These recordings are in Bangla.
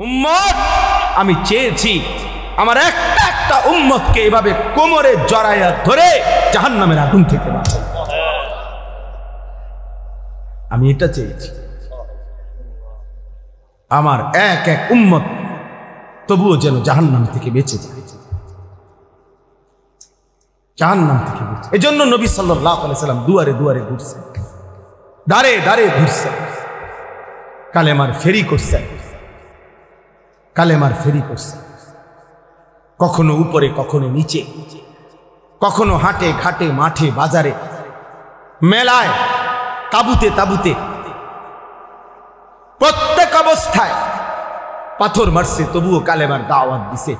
উম্মত আমি চেয়েছি আমার একটা একটা উম্মতকে এভাবে কোমরে জড়াইয়া ধরে জাহান্নামের আগুন থেকে বাঁচাই। আমি এটা চেয়েছি আমার এক এক উম্মত তবুও যেন জাহান্নাম থেকে বেঁচে যায়, জাহান্নাম থেকে বেঁচে। এজন্য নবী সাল্লাল্লাহু আলাইহি সাল্লাম দুয়ারে দুয়ারে ঘুরছেন, দাঁড়ে দাঁড়ে ঘুরছেন, কালেমার ফেরি করছেন, কালেমার ফেরি করছেন, কখনো উপরে কখনো নিচে, কখনো হাটে ঘাটে মাঠে বাজারে মেলায় তাবুতে তাবুতে, প্রত্যেক অবস্থায় পাথর মারছে তবুও কালেমার দাওয়াত দিছে,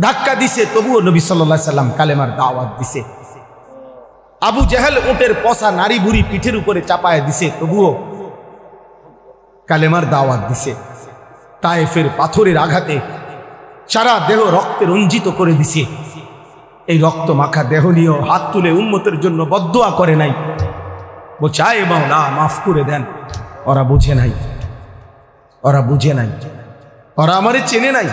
ধাক্কা দিছে তবুও নবী সাল্লাল্লাহু আলাইহি সাল্লাম কালেমার দাওয়াত দিছে। আবু জেহেল উটের পচা নারী বুড়ি পিঠের উপরে চাপায় দিছে তবুও কালেমার দাওয়াত দিছে। তায়েফের পাথরের আঘাতে সারা দেহ রক্তে রঞ্জিত করে দিছে, এই রক্ত মাখা দেহ নিয়েও হাত তুলে উম্মতের জন্য বদদুয়া করে নাই, বলছে আয় মাওলা মাফ করে দেন। ওরা বুঝে নাই, ওরা বুঝে নাই, ওরা আমারে চেনে নাই।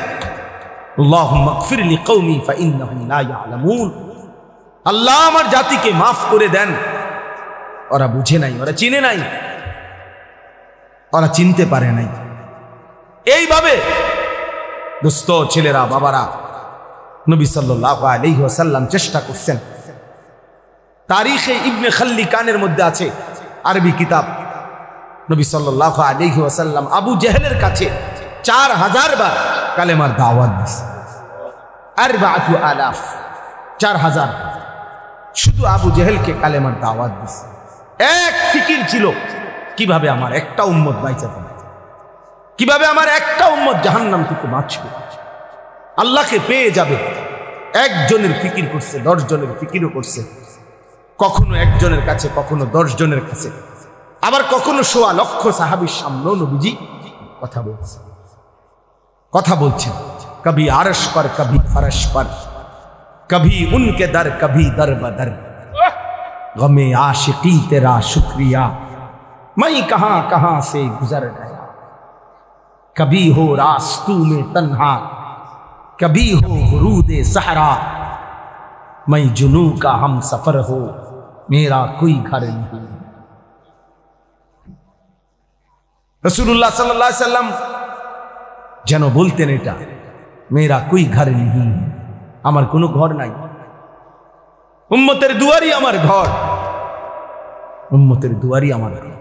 আল্লাহুম্মা গফির লিকওমি ফাইন্নাহুম লা ইয়ালামুন, আল্লাহ আমার জাতিকে মাফ করে দেন। ওরা বুঝে নাই, ওরা চিনে নাই, ওরা চিনতে পারে নাই। এইভাবে দোস্ত ছেলেরা বাবারা নবী সাল্লাল্লাহু আলাইহি ওয়াসাল্লাম চেষ্টা করছেন। তারিখে ইবনে খাল্লিকানের মধ্যে আছে আরবি কিতাব, নবী সাল্লাল্লাহু আলাইহি ওয়াসাল্লাম আবু জেহেলের কাছে 4000 বার কালেমার দাওয়াত দিয়েছে। 4000 4000 শুধু আবু জেহেলকে কালেমার দাওয়াত দিয়েছে। এক ফিকির ছিল কিভাবে আমার একটা উম্মত বাইচা যাবে, কিভাবে আমার একটা উম্মত জাহান্নাম থেকে বাঁচবে, আল্লাহকে পেয়ে যাবে। একজনের ফিকির করছে, 10 জনের ফিকিরও করছে, কখনো একজনের কাছে, কখনো 10 জনের কাছে, আবার কখনো 1.25 লক্ষ সাহাবীর সামনেও নবীজি কথা বলছে, কথা বলছেন। কবি আরশ পর কবি ফরশ পর, কবি উনকে দর কবি দর বদর, গমে आशिकी तेरा शुक्रिया मैं कहां कहां से गुजर गया, कभी हो रास्तू में तन्हा कभी हो गुरूदे सहरा, मैं जुनू का हम सफर हो मेरा कोई घर नहीं। रसूलुल्लाह सल्लल्लाहु अलैहि वसल्लम যেন বলতেন এটা, মেরা কোই ঘর নেই, আমার কোনো ঘর নাই, উম্মতের দুয়ারই আমার ঘর, উম্মতের দুয়ারই আমার ঘর।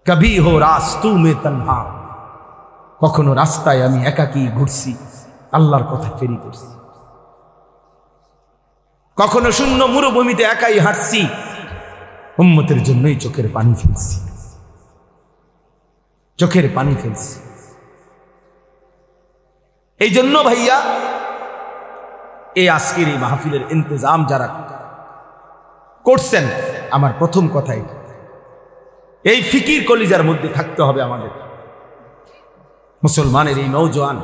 কবি হো রাস্তু মে তন্হা, কখনো রাস্তায় আমি একাকী ঘুরছি, আল্লাহর কথা ফেরি করছি, কখনো শূন্য মরুভূমিতে একাই হাঁটছি, উম্মতের জন্যই চোখের পানি ফেলছি, চোখের পানি ফেলছি। এই জন্য ভাইয়া এই আজকের এই মাহফিলের ইন্তজাম যারা করছেন, আমার প্রথম কথাই এই ফিকির কলিজার মধ্যে থাকতে হবে আমাদের। মুসলমানের এই নওজোয়ান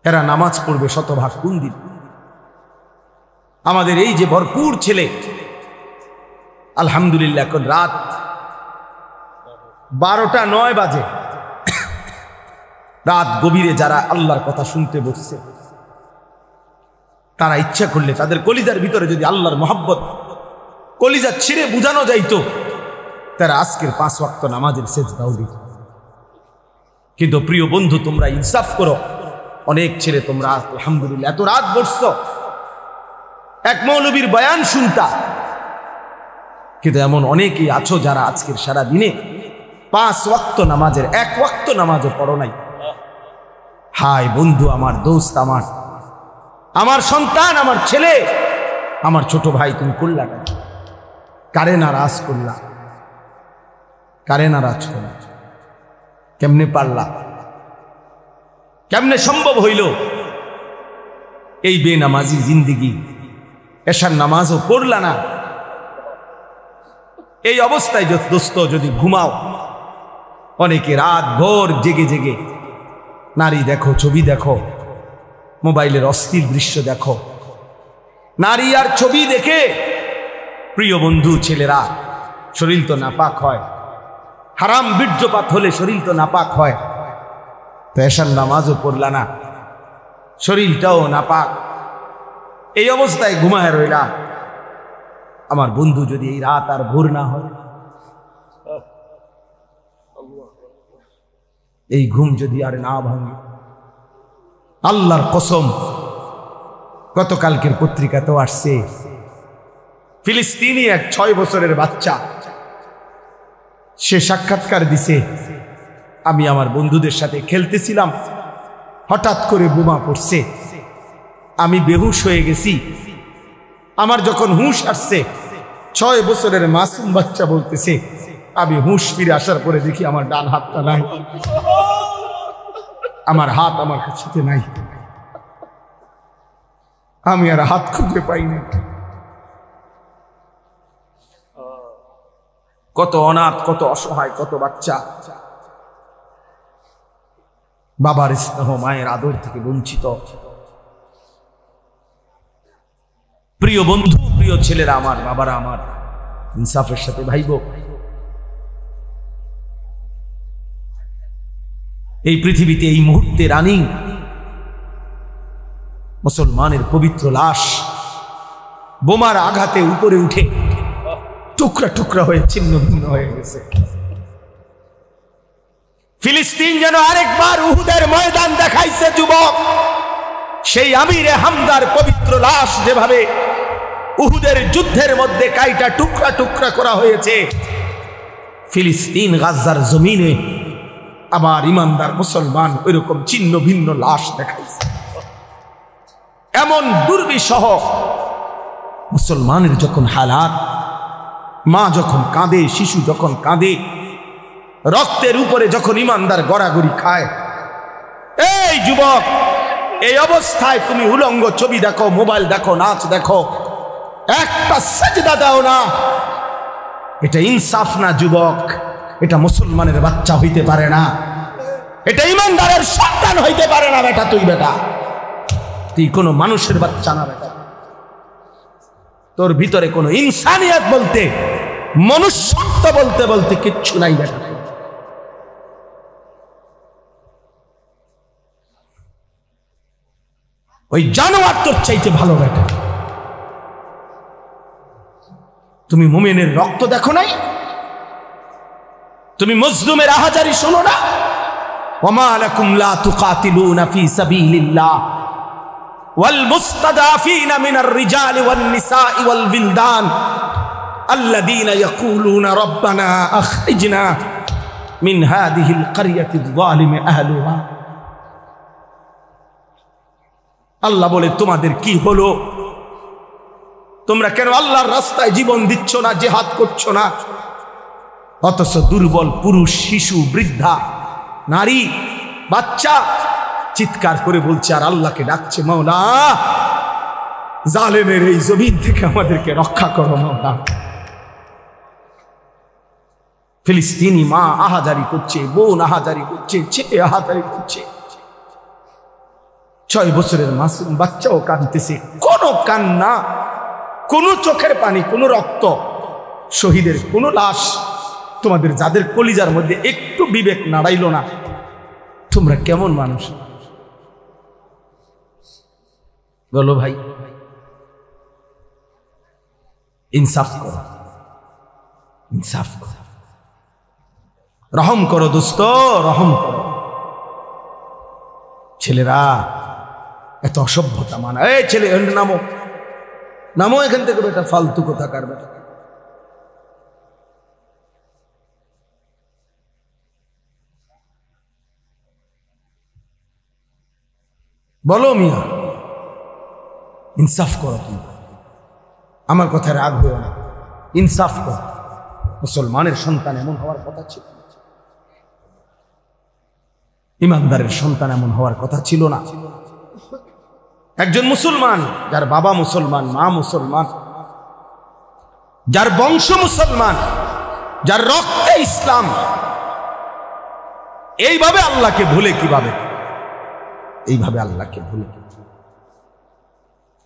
এরা নামাজ পড়বে শতভাগ কোন দিন? আমাদের এই যে ভরপুর ছেলে, আলহামদুলিল্লাহ এখন রাত 12টা 9 বাজে, রাত গভীরে যারা আল্লাহর কথা শুনতে বসছে, তারা ইচ্ছা করলে তাদের কলিজার ভিতরে যদি আল্লাহর মহব্বত কলিজা ছিঁড়ে বুঝানো যাইতো, তারা আজকের 5 ওয়াক্ত নামাজের সেজদাও দিত। কিন্তু প্রিয় বন্ধু, তোমরা ইনসাফ করো, অনেক ছেলে তোমরা আলহামদুলিল্লাহ এত রাত বসছো এক মৌলবীর বয়ান শুনতা, কিন্তু এমন অনেকেই আছো যারা আজকের সারা দিনে 5 ওয়াক্ত নামাজের 1 ওয়াক্ত নামাজও পড়ো নাই। হায় বন্ধু, আমার দোস্ত, আমার সন্তান, আমার ছেলে, আমার ছোট ভাই, তুমি করলা না, কারে নারাজ করলা, কারে নারাজ করলা, কেমনে পারলা, কেমনে সম্ভব হইল এই বেনামাজি জিন্দিগি? এশার নামাজও পড়লা না, এই অবস্থায় দোস্ত যদি ঘুমাও, অনেকে রাত ভোর জেগে জেগে নারী দেখো, ছবি দেখো, মোবাইলের অস্থির দৃশ্য দেখো, নারী আর ছবি দেখে প্রিয় বন্ধু ছেলেরা শরীর তো নাপাক হয়, হারাম বীর্যপাত হলে শরীর তো নাপাক হয়, তো এশার নামাজও পড়লা না, শরীরটাও নাপাক, এই অবস্থায় ঘুমায় রইলা। আমার বন্ধু যদি এই রাত আর ভোর না হয়, এই ঘুম যদি আর না ভাঙে, আল্লাহর কসম, গতকালকের পত্রিকাতেও আসছে, ফিলিস্তিনি এক 6 বছরের বাচ্চা, সে সাক্ষাৎকার দিছে, আমি আমার বন্ধুদের সাথে খেলতেছিলাম, হঠাৎ করে বোমা পড়ছে, আমি বেহুশ হয়ে গেছি। আমার যখন হুঁশ আসছে, 6 বছরের মাসুম বাচ্চা বলতেছে, আমি হুঁশ ফিরে আসার পরে দেখি আমার ডান হাতটা নাই, আমার হাত আমার কাছে নাই, আমি আর হাত খুঁজে পাই না। কত অনাথ, কত অসহায়, কত বাচ্চা বাবার স্নেহ, মায়ের আদর থেকে বঞ্চিত। প্রিয় বন্ধু, প্রিয় ছেলেরা আমার, বাবারা আমার, ইনসাফের সাথে ভাইব। এই পৃথিবীতে এই মুহূর্তে রানিং মুসলমানের পবিত্র লাশ বোমার আঘাতে উপরে উঠে টুকরা টুকরা হয়ে ছিন্ন ভিন্ন হয়ে গেছে। ফিলিস্তিন যেন আরেকবার উহুদের ময়দান দেখাইছে যুবক। সেই আমিরে হামজার পবিত্র লাশ যেভাবে উহুদের যুদ্ধের মধ্যে কাইটা টুকরা টুকরা করা হয়েছে, ফিলিস্তিন গাজার জমিনে আবার ইমানদার মুসলমান ওইরকম ছিন্ন ভিন্ন লাশ দেখাইছে। এমন দুর্বিষহ মুসলমানের যখন হালাত, মা যখন কাঁদে, শিশু যখন কাঁদে, রক্তের উপরে যখন ইমানদার গড়াগড়ি খায়, এই যুবক, এই অবস্থায় তুমি উলঙ্গ ছবি দেখো, মোবাইল দেখো, নাচ দেখো, একটা সাজদা দাও না, এটা ইনসাফ না যুবক। এটা মুসলমানের বাচ্চা হইতে পারে না, এটা ইমানদারের সন্তান হইতে পারে না। বেটা তুই, বেটা তুই কোনো মানুষের বাচ্চা না বেটা। তোর ভিতরে কোনো ইনসানিয়ত বলতে, মনুষ্যত্ব বলতে বলতে কিচ্ছু নাই বেটা। ওই জানোয়ার তোর চাইতে ভালো বেটা। তুমি মুমিনের রক্ত দেখো নাই? তুমি মজলুমের আহাজারি শোনো না? ওয়ামা লাকুম লা তুকাতিলুনা ফি সাবিলিল্লাহ ওয়াল মুস্তাদাফিনা মিনার রিজালি ওয়ান নিসাই ওয়াল বিলদান আল্লাযীনা ইয়াকুলুনা রাব্বানা আখরিজনা মিন হাযিহিল ক্বরিয়াতিয যালিমি আহলুহা। আল্লাহ বলে, তোমাদের কি হলো? তোমরা কেন আল্লাহর রাস্তায় জীবন দিচ্ছ না, জিহাদ করছো না? অথচ দুর্বল পুরুষ, শিশু, বৃদ্ধা, নারী, বাচ্চা চিৎকার করে বলছে আর আল্লাহকে ডাকছে, মাওলা জালেমের এই জমিন থেকে আমাদেরকে রক্ষা করো মাওলা। ফিলিস্তিনি মা আহাজারি করছে, বোন আহাজারি করছে, ছেলে আহাজারি করছে, 6 বছরের মাসুম বাচ্চাও কাঁদতেছে। কোনো কান্না, কোনো চোখের পানি, কোনো রক্ত, শহীদের কোনো লাশ, তোমাদের যাদের কলিজার মধ্যে একটু বিবেক নাড়াইল না, তোমরা কেমন মানুষ বলো ভাই? ইনসাফ করো, ইনসাফ করো, রহম করো দোস্ত, রহম করো। ছেলেরা এত অসভ্যতা মানা। এই ছেলে, নামো নামো এখান থেকে বেটা, ফালতু কোথাকার বেটা। বলো মিয়া, ইনসাফ করো। তুমি আমার কথায় রাগ হয়েও না, ইনসাফ করো। মুসলমানের সন্তান এমন হওয়ার কথা ছিল, ইমানদারের সন্তান এমন হওয়ার কথা ছিল না। একজন মুসলমান, যার বাবা মুসলমান, মা মুসলমান, যার বংশ মুসলমান, যার রক্তে ইসলাম, এইভাবে আল্লাহকে ভুলে কিভাবে? এইভাবে আল্লাহকে ভুলে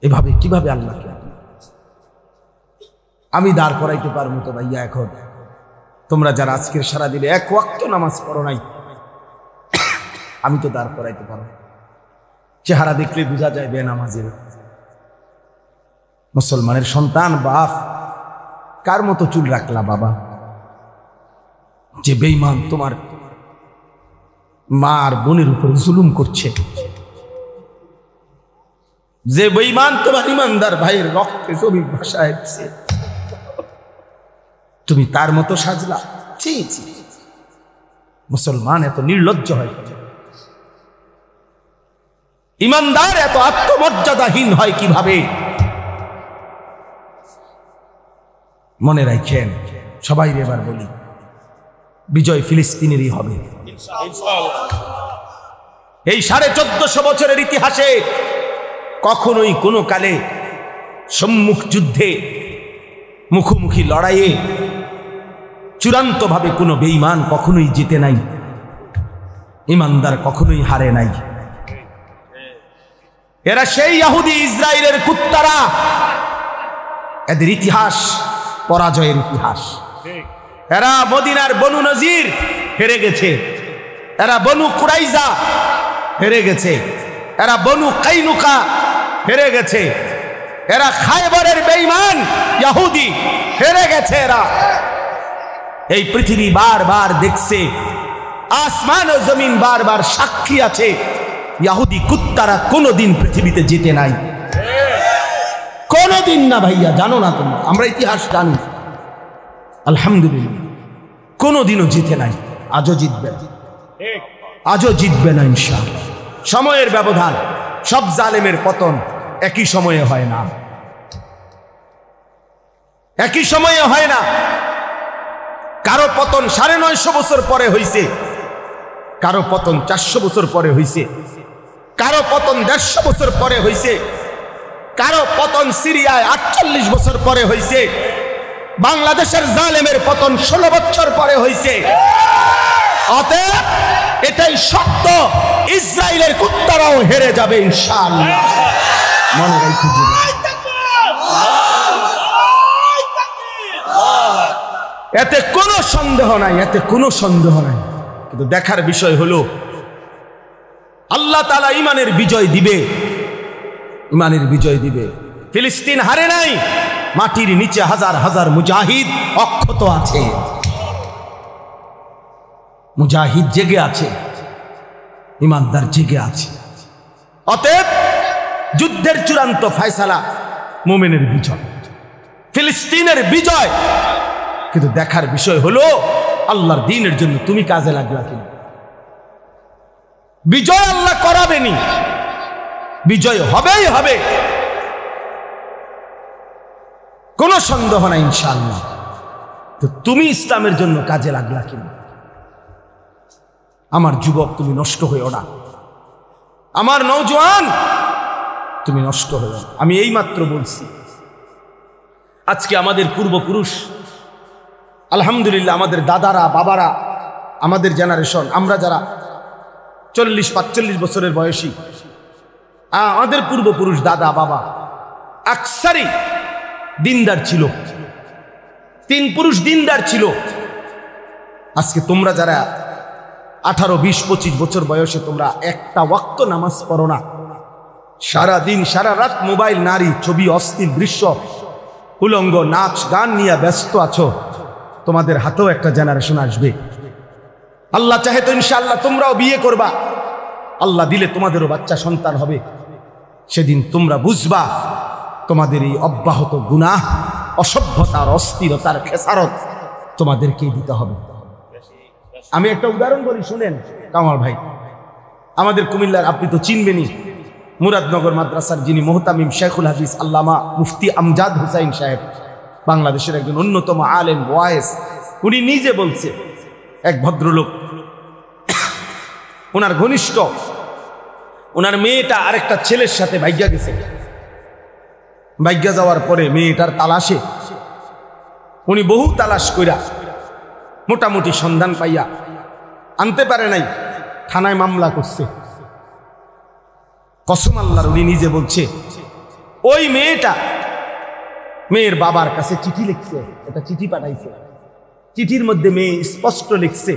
এভাবে কিভাবে আল্লাহকে আমি দাঁড় করাইতে পারবো তো ভাইয়া? এখন তোমরা যারা আজকের সারা দিলে এক ওয়াক্ত নামাজ পড়ো নাই, আমি তো দাঁড় করাইতে পারো। চেহারা দেখলে বোঝা যায় বেনামাজের। মুসলমানের সন্তান বাপ, কার মতো চুল রাখলা বাবা? যে বেঈমান তোমার মা আর বোনের উপর জুলুম করছে, যে বেঈমান তোমার ইমানদার ভাইয়ের রক্তে জমির ভাসাচ্ছে, তুমি তার মতো সাজলা? ছি ছি, মুসলমান এত নির্লজ্জ হয়, ইমানদার এত আত্মমর্যাদাহীন হয় কিভাবে? মনে রাখেন সবাই, এবার বলি, বিজয় ফিলিস্তিনেরই হবে। এই 1450 বছরের ইতিহাসে কখনোই কোনো কালে সম্মুখ যুদ্ধে, মুখোমুখি লড়াইয়ে চূড়ান্তভাবে কোনো বেঈমান কখনোই জিতে নাই, ইমানদার কখনোই হারে নাই। এরা সেই ইহুদি ইসরায়েলের কুত্তারা, এদের ইতিহাস পরাজয়ের ইতিহাস। এরা মদিনার বনু নজির হেরে গেছে, এরা বনু কুরাইজা হেরে গেছে, এরা বনু কাইনুকা হেরে গেছে, এরা খায়বরের বেঈমান ইহুদি হেরে গেছে। এরা এই পৃথিবী বারবার দেখছে, আসমান ও জমিন বারবার সাক্ষী আছে, ইহুদি কুত্তারা কোনোদিন পৃথিবীতে জিতে নাই, কোনোদিন না। ভাইয়া জানো না তোমরা? আমরা ইতিহাস জানি, আলহামদুলিল্লাহ, কোনোদিনও জিতে নাই, আজও জিতবে না, আজও জিতবে না ইনশাআল্লাহ। সময়ের ব্যবধান, সব জালেমের পতন একই সময়ে হয় না, একই সময়ে হয় না। কারো পতন 950 বছর পরে হইছে, কারো পতন 400 বছর পরে হইছে, কারো পতন 150 বছর পরে হইছে, কারো পতন সিরিয়ায় 48 বছর পরে হইছে, বাংলাদেশের জালেমের পতন 16 বছর পরে হইছে। অতএব এটাই সত্য, ইসরায়েলের কুত্তারাও হেরে যাবে ইনশাআল্লাহ। মনে রাখো, এতে কোনো সন্দেহ নাই, এতে কোনো সন্দেহ নাই। কিন্তু দেখার বিষয় হলো আল্লাহ তাআলা ঈমানের বিজয় দিবে, ঈমানের বিজয় দিবে। ফিলিস্তিন হারে নাই, মাটির নিচে হাজার হাজার মুজাহিদ অক্ষত আছে, মুজাহিদ জেগে আছে, ঈমানদার জেগে আছে। অতএব যুদ্ধের চূড়ান্ত ফয়সালা মুমিনের বিজয়, ফিলিস্তিনের বিজয়। কিন্তু দেখার বিষয় হলো আল্লাহর দ্বীনের জন্য তুমি কাজে লাগলা কিনা। বিজয় আল্লাহ করাবেনি, বিজয় হবেই হবে, কোনো সন্দেহ নাই ইনশাআল্লাহ। তো তুমি ইসলামের জন্য কাজে লাগলা কিনা? আমার যুবক, তুমি নষ্ট হইও না, আমার নওজোয়ান তুমি নষ্ট হইও না। আমি এইমাত্র বলছি, আজকে আমাদের পূর্বপুরুষ, আলহামদুলিল্লাহ, আমাদের দাদারা, বাবারা, আমাদের জেনারেশন, আমরা যারা 40-45 বছরের বয়সী, আমাদের পূর্বপুরুষ, দাদা বাবা আকসারি দিনদার ছিল, 3 পুরুষ দিনদার ছিল। আজকে তোমরা যারা 18, 20, 25 বছর বয়সে তোমরা একটা ওয়াক্ত নামাজ পড়ো না, সারা দিন সারা রাত মোবাইল, নারী, ছবি, অশ্লীল দৃশ্য, উলঙ্গ নাচ গান নিয়ে ব্যস্ত আছো, তোমাদের হাতেও একটা জেনারেশন আসবে। আল্লাহ চাহে তো ইনশাআল্লাহ তোমরাও বিয়ে করবা, আল্লাহ দিলে তোমাদেরও বাচ্চা সন্তান হবে। সেদিন তোমরা বুঝবা তোমাদের এই অব্যাহত গুনাহ, অসভ্যতার, অস্থিরতার খেসারত তোমাদেরকেই দিতে হবে। আমি একটা উদাহরণ বলি, শুনেন কামাল ভাই। আমাদের কুমিল্লার, আপনি তো চিনবেনই, মুরাদনগর মাদ্রাসার যিনি মুহতামিম শেখুল হাদিস আল্লামা মুফতি আমজাদ হুসাইন সাহেব, বাংলাদেশের একজন অন্যতম আলেম ওয়াইজ, উনি নিজে বলছে, এক ভদ্রলোক, ওনার ঘনিষ্ঠ, ওনার মেয়েটা আরেকটা ছেলের সাথে ভাগ্যা গেছে। ভাগ্যা যাওয়ার পরে মেয়েটার তালাশে উনি বহু তালাশ কইরা মোটামুটি সন্ধান পাইয়া আনতে পারে নাই, থানায় মামলা করছে। কসম আল্লাহর, উনি নিজে বলছে, ওই মেয়েটা মেয়ের বাবার কাছে চিঠি লিখছে, এটা চিঠি পাঠাইছে, চিঠির মধ্যে মেয়ে স্পষ্ট লিখছে,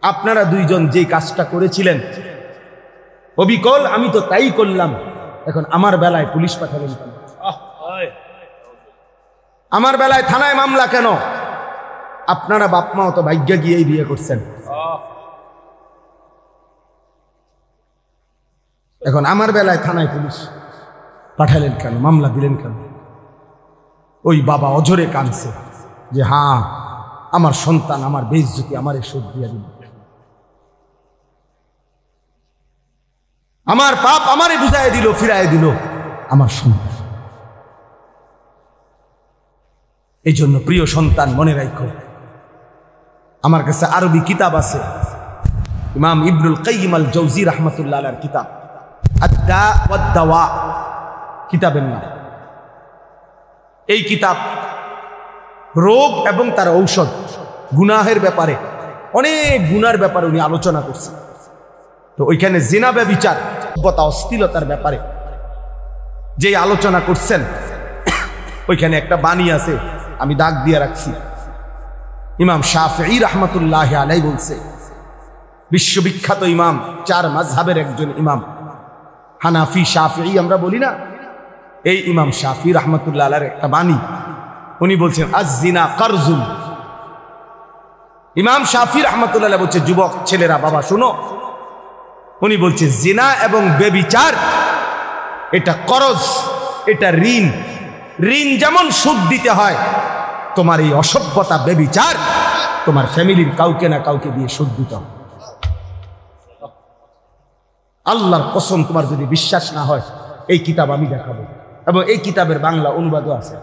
আপনারা দুইজন যে কাজটা করেছিলেন অবিকল আমি তো তাই করলাম, এখন আমার বেলায় পুলিশ পাঠাবেন কেন? আমার বেলায় থানায় মামলা কেন? আপনারা বাপ মাও তো ভাগ্য গিয়েই বিয়ে করছেন, এখন আমার বেলায় থানায় পুলিশ পাঠালেন কেন, মামলা দিলেন কেন? ওই বাবা অঝরে কাঁদছে যে হ্যাঁ আমার সন্তান আমার বেইজ্জতি আমারে শোধ দিয়ে দিল, আমার পাপ আমারে বুঝাই দিল, ফিরাই দিল আমার সন্তান। এই জন্য প্রিয় সন্তান মনে রাখো, আমার কাছে আরবি কিতাব আছে, ইমাম ইবনুল কাইয়িম আল জাওজি রাহমাতুল্লাহ আলাইহির কিতাব আদ-দা ওয়াদ-দাওয়া কিতাবের নাম। এই কিতাব রোগ এবং তার ঔষধ, গুনাহের ব্যাপারে, অনেক গুনার ব্যাপারে উনি আলোচনা করছেন। তো ওইখানে জিনা ব্যভিচার, সভ্যতা, অশ্লীলতার ব্যাপারে যে আলোচনা করছেন, ওইখানে একটা বাণী আছে, আমি দাগ দিয়ে রাখছি। ইমাম শাফিঈ রাহমাতুল্লাহি আলাইহি বলছে, বিশ্ববিখ্যাত ইমাম, 4 মাযহাবের একজন ইমাম, হানাফি শাফিঈ আমরা বলি না, এই ইমাম শাফিঈ রাহমাতুল্লাহ আলাইহির একটা বাণী, উনি বলছেন আয-জিনা কারজুন। ইমাম শাফিঈ রাহমাতুল্লাহ আলাইহি বলছে, যুবক ছেলেরা বাবা শুনো, উনি বলছে জিনা এবং ব্যভিচার এটা করজ, এটা ঋণ। ঋণ যেমন সুদ দিতে হয়, তোমার এই অসভ্যতা ব্যভিচার তোমার ফ্যামিলির কাউকে না কাউকে দিয়ে সুদ দিতে হবে। আল্লাহর কসম, তোমার যদি বিশ্বাস না হয় এই কিতাব আমি দেখাবো, এবং এই কিতাবের বাংলা অনুবাদও আছে।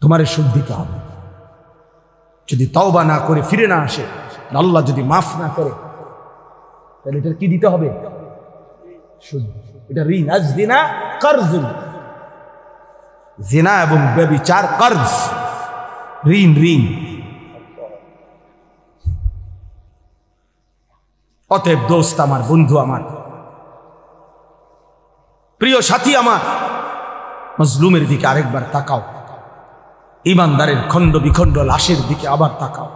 তোমারে সুদ দিতে হবে, যদি তওবা না করে ফিরে না আসে, আল্লাহ যদি মাফ না করে, তাহলে এটা কি দিতে হবে? সুদ। এটা ঋণ। আয-জিনা কারজুন, জিনা এবং ব্যভিচার কর্জ, ঋণ। ঋণ। অতএব দোস্ত আমার, বন্ধু আমার, প্রিয় সাথী আমার, মজলুমের দিকে আরেকবার তাকাও, ইমানদারের খণ্ড বিখণ্ড লাশের দিকে আবার তাকাও,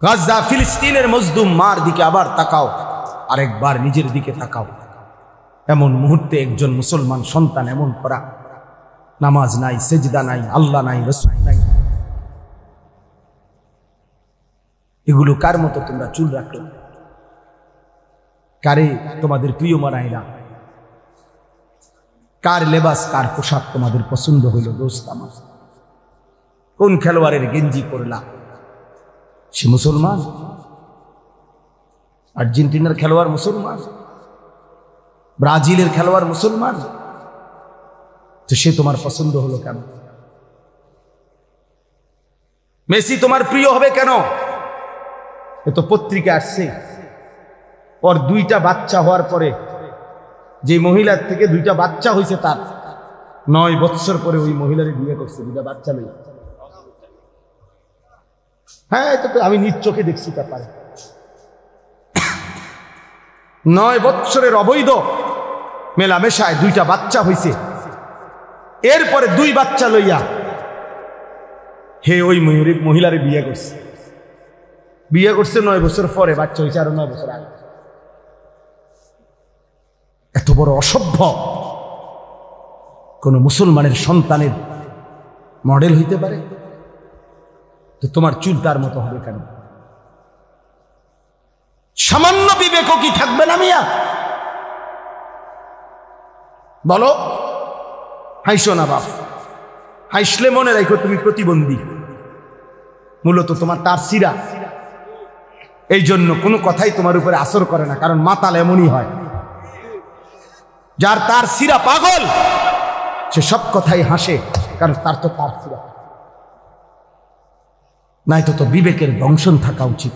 গাজা ফিলিস্তিনের মজলুম মার দিকে আবার তাকাও, আরেকবার নিজের দিকে তাকাও। এমন মুহূর্তে একজন মুসলমান সন্তান এমন করা, নামাজ নাই, সেজদা নাই, আল্লাহ নাই, রাসূল নাই, এগুলো কার মতো তোমরা চুল রাখলো? কারে তোমাদের প্রিয় মানাইলা? কার লেবাস, কার পোশাক তোমাদের পছন্দ হইল? দোস্ত আমার, কোন খেলোয়াড়ের গেঞ্জি করলা? সে মুসলমান? আর্জেন্টিনার খেলোয়াড় মুসলমান, ব্রাজিলের খেলোয়াড় মুসলমান, তো সে তোমার পছন্দ হলো কেন? মেসি তোমার প্রিয় হবে কেন? এ তো পত্রিকা আসছে, ওর 2টা বাচ্চা হওয়ার পরে, যে মহিলার থেকে 2টা বাচ্চা হয়েছে, তার 9 বছর পরে ওই মহিলারে বিয়ে করছে, 2টা বাচ্চা নেই। হ্যাঁ, এটা তো আমি নিজ চোখে দেখছি। ব্যাপারে 9 বছরের অবৈধ মেলামেশায় 2টা বাচ্চা হয়েছে, এরপরে 2 বাচ্চা লইয়া হে ওই মহিলারে বিয়ে করছে। 9 বছর পরে বাচ্চা হয়েছে, আরো 9 বছর আগে। এত বড় অসভ্য কোন মুসলমানের সন্তানের মডেল হইতে পারে? তো তোমার চুল তার মতো হবে কেন? সামান্য বিবেকও কি থাকবে না মিয়া? বলো। হাইসো না বাপ, হাইসলে মনে রাখো তুমি প্রতিবন্ধী, মূলত তোমার তার সিরা। এই জন্য কোনো কথাই তোমার উপরে আসর করে না, কারণ মাতাল এমনই হয়, যার তার সিরা পাগল সে সব কথাই হাসে, কারণ তার তো তার সিরা নাই। তো বিবেকের দংশন থাকা উচিত,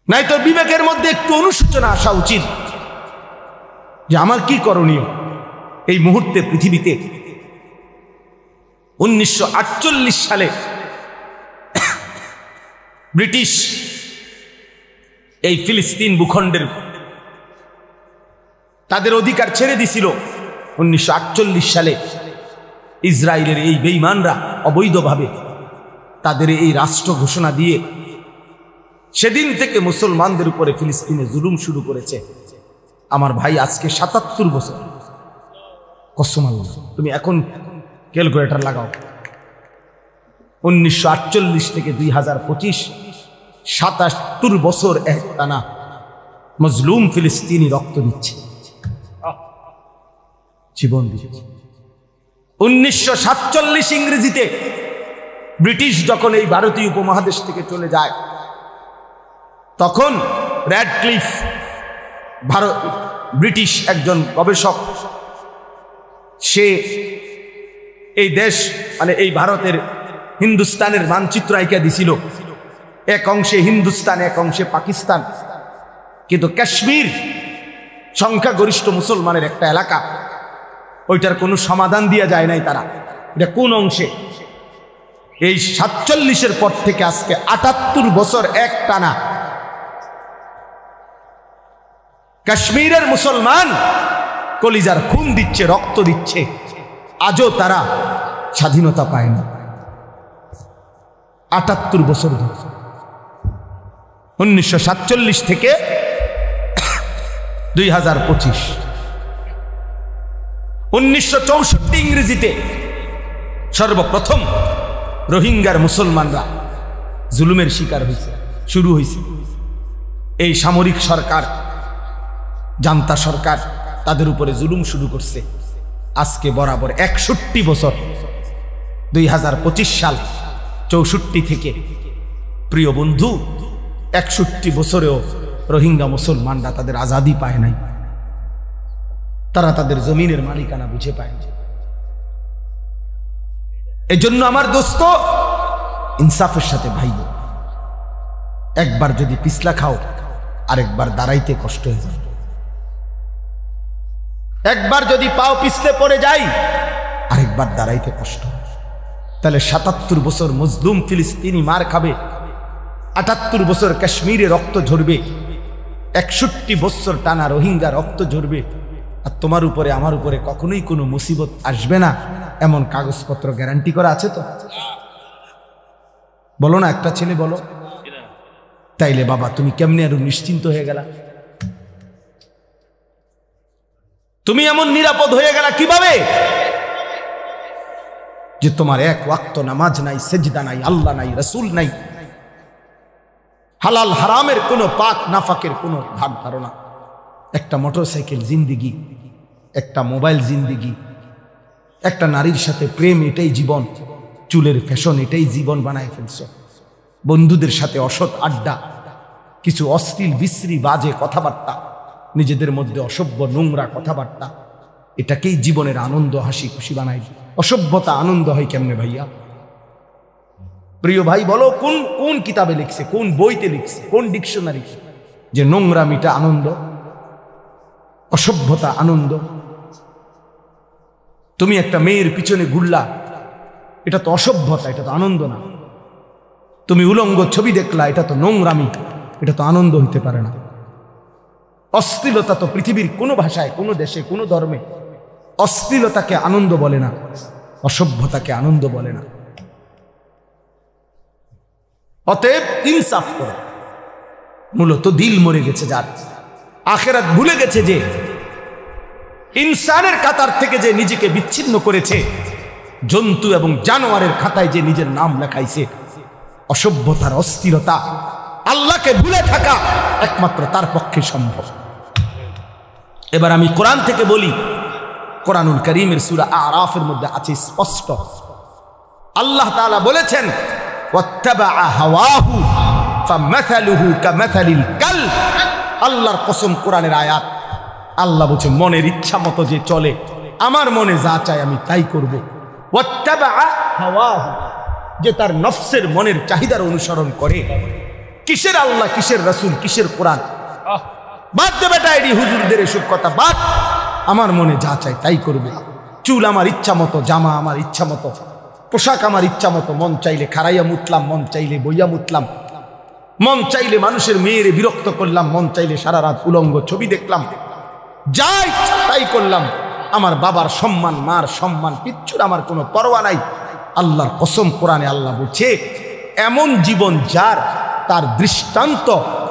নাই তো বিবেকের মধ্যে একটু অনুশোচনা আসা উচিত যে আমার কি করণীয় এই মুহূর্তে পৃথিবীতে। 1948 সালে ব্রিটিশ এই ফিলিস্তিন ভূখণ্ডের তাদের অধিকার ছেড়ে দিছিল। 1948 সালে ইসরায়েলের এই বেঈমানরা অবৈধভাবে তাদের এই রাষ্ট্র ঘোষণা দিয়ে সেদিন থেকে মুসলমানদের উপরে ফিলিস্তিনে জুলুম শুরু করেছে। আমার ভাই আজকে ৭৭ বছর, কসম আল্লাহ, তুমি এখন ক্যালকুলেটর লাগাও, 1948 থেকে 2025 ৭৭ বছর একটানা মজলুম ফিলিস্তিনি রক্ত দিচ্ছে, জীবন দিচ্ছে। 1947 ইংরেজিতে ব্রিটিশ যখন এই ভারতীয় উপমহাদেশ থেকে চলে যায়, তখন র্যাডক্লিফ ব্রিটিশ একজন গবেষক, সে এই দেশ মানে এই ভারতের হিন্দুস্তানের মানচিত্র আঁকিয়া দিছিল, এক অংশে হিন্দুস্তান এক অংশে পাকিস্তান, কিন্তু কাশ্মীর সংখ্যাগরিষ্ঠ মুসলমানের একটা এলাকা, ওইটার কোনো সমাধান দিয়া যায় নাই তারা, এটা কোন অংশে। এই 47-এর পর থেকে আজকে 78 বছর এক টানা কাশ্মীরের মুসলমান কলিজার খুন দিচ্ছে, রক্ত দিচ্ছে, আজও তারা স্বাধীনতা পায় না। 78 বছর ধরে, 1947 থেকে 2025। 1964 ইংরেজিতে সর্বপ্রথম রোহিঙ্গার মুসলমানরা জুলুমের শিকার হয়েছে, শুরু হয়েছে। এই সামরিক সরকার, জান্তা সরকার তাদের উপরে জুলুম শুরু করছে। আজকে বরাবর 61 বছর, 2025 সাল 64 থেকে, প্রিয় বন্ধু, 61 বছরেও রোহিঙ্গা মুসলমানরা তাদের আজাদি পায় নাই, তারা তাদের জমিনের মালিকানা বুঝে পায় না। এই জন্য আমার দোস্ত, ইনসাফের সাথে ভাইব, একবার যদি পিছলা খাও আরেকবার দাঁড়াইতে কষ্ট হয়ে যায়, একবার যদি পাও পিছলে পড়ে যাই আরেকবার দাঁড়াইতে কষ্ট। তাহলে ৭৭ বছর মজলুম ফিলিস্তিনি মার খাবে, ৭৮ বছর কাশ্মীরে রক্ত ঝরবে, 61 বছর টানা রোহিঙ্গা রক্ত ঝরবে, আর তোমার উপরে আমার উপরে কখনোই কোনো মুসিবত আসবে না এমন কাগজপত্র গ্যারান্টি করা আছে তো? বলো না, একটা ছেলে বলো। তাইলে বাবা তুমি কেমনে আরো নিশ্চিন্ত হয়ে গেলা? তুমি এমন নিরাপদ হয়ে গেলা কিভাবে যে তোমার এক ওয়াক্ত নামাজ নাই, সেজদা নাই, আল্লাহ নাই, রাসূল নাই, হালাল হারামের কোনো পাক নাফাকের কোনো ভাগ ধারণা, একটা মোটরসাইকেল জিন্দিগি, একটা মোবাইল জিন্দিগি, একটা নারীর সাথে প্রেম, এটাই জীবন, চুলের ফ্যাশন এটাই জীবন বানায় ফেলছো, বন্ধুদের সাথে অসৎ আড্ডা, কিছু অশ্লীল বিশ্রী বাজে কথাবার্তা, নিজেদের মধ্যে অসভ্য নোংরা কথাবার্তা, এটাকেই জীবনের আনন্দ হাসি খুশি বানাই। অসভ্যতা আনন্দ হয় কেমনে ভাইয়া? প্রিয় ভাই বলো, কোন কোন কিতাবে লিখছে, কোন বইতে লিখছে, কোন ডিকশনারি যে নোংরামিটা আনন্দ, অসভ্যতা আনন্দ? তুমি একটা মেয়ের পিছনে ঘুরলা, এটা তো অসভ্যতা, এটা তো আনন্দ না। তুমি উলঙ্গ ছবি দেখলা, এটা তো নোংরামি, এটা তো আনন্দ হইতে পারে না। অশ্লীলতা তো পৃথিবীর কোনো ভাষায়, কোনো দেশে, কোনো ধর্মে অশ্লীলতাকে আনন্দ বলে না, অসভ্যতাকে আনন্দ বলে না। অতএব ইনসাফ করো। মূলত দিল মরে গেছে যার, আখিরাত ভুলে গেছে যে, ইনসানের কাতার থেকে যে নিজেকে বিচ্ছিন্ন করেছে, জন্তু এবং জানোয়ারের খাতায় যে নিজের নাম লেখাইছে, অসভ্যতার অস্থিরতা, আল্লাহকে ভুলে থাকা একমাত্র তার পক্ষে সম্ভব। এবার আমি কোরআন থেকে বলি, কোরআনুল কারীমের সূরা আরাফের মধ্যে আছে স্পষ্ট, আল্লাহ তাআলা বলেছেন, ওয়াত্তাবাআ হাওয়াহু ফামাসালুহু কামাসালিল কালব। আল্লাহর কসম, কোরআনের আয়াত, আল্লাহ বলছেন মনের ইচ্ছা মতো যে চলে, আমার মনে যা চায় আমি তাই করব। ওয়াত্তাবাআ হাওয়াহু, যে তার নফসের মনের চাহিদার অনুসরণ করে। কিসের আল্লাহ, কিসের রাসূল, কিসের কোরআন? বাদ দে বেটা এডি হুজুরদের এসব কথা বাদ, আমার মনে যা চাই তাই করবে। চুল আমার ইচ্ছা মতো, জামা আমার ইচ্ছা মতো, পোশাক আমার ইচ্ছা মতো, মন চাইলে খাড়াইয়া মুতলাম, মন চাইলে বইয়া মুতলাম, মন চাইলে মানুষের মেয়েরে বিরক্ত করলাম, মন চাইলে সারা রাত উলঙ্গ ছবি দেখলাম, যা ইচ্ছা তাই করলাম। আমার বাবার সম্মান, মার সম্মান, কিচ্ছুর আমার কোনো পরোয়া নাই। আল্লাহর কসম, কোরআনে আল্লাহ বলছে এমন জীবন যার তার দৃষ্টান্ত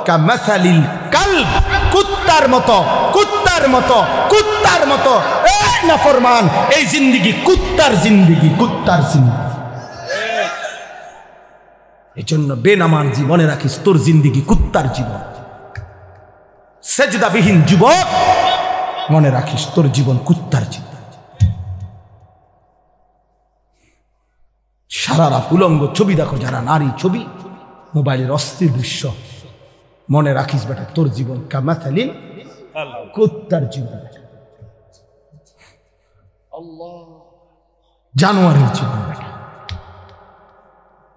কামাসালিল কালব, কুত্তার মতো, কুত্তার মতো, কুত্তার মতো। এই নাফরমান, এই জিন্দেগি কুত্তার জিন্দেগি, কুত্তার জিন্দেগি। এই জন্য বেনামাজি মনে রাখিস তোর জিন্দেগি কুত্তার জীবন। সেজদাবিহীন যুবক মনে রাখিস তোর জীবন কুত্তার জীবন। সারা রাত উলঙ্গ ছবি দেখো যারা, নারী ছবি, মোবাইলের অস্থির দৃশ্য, মনে রাখিস বেটা তোর জীবন কামাসালিল কুত্তার জীবন, জানোয়ারের জীবন বেটা।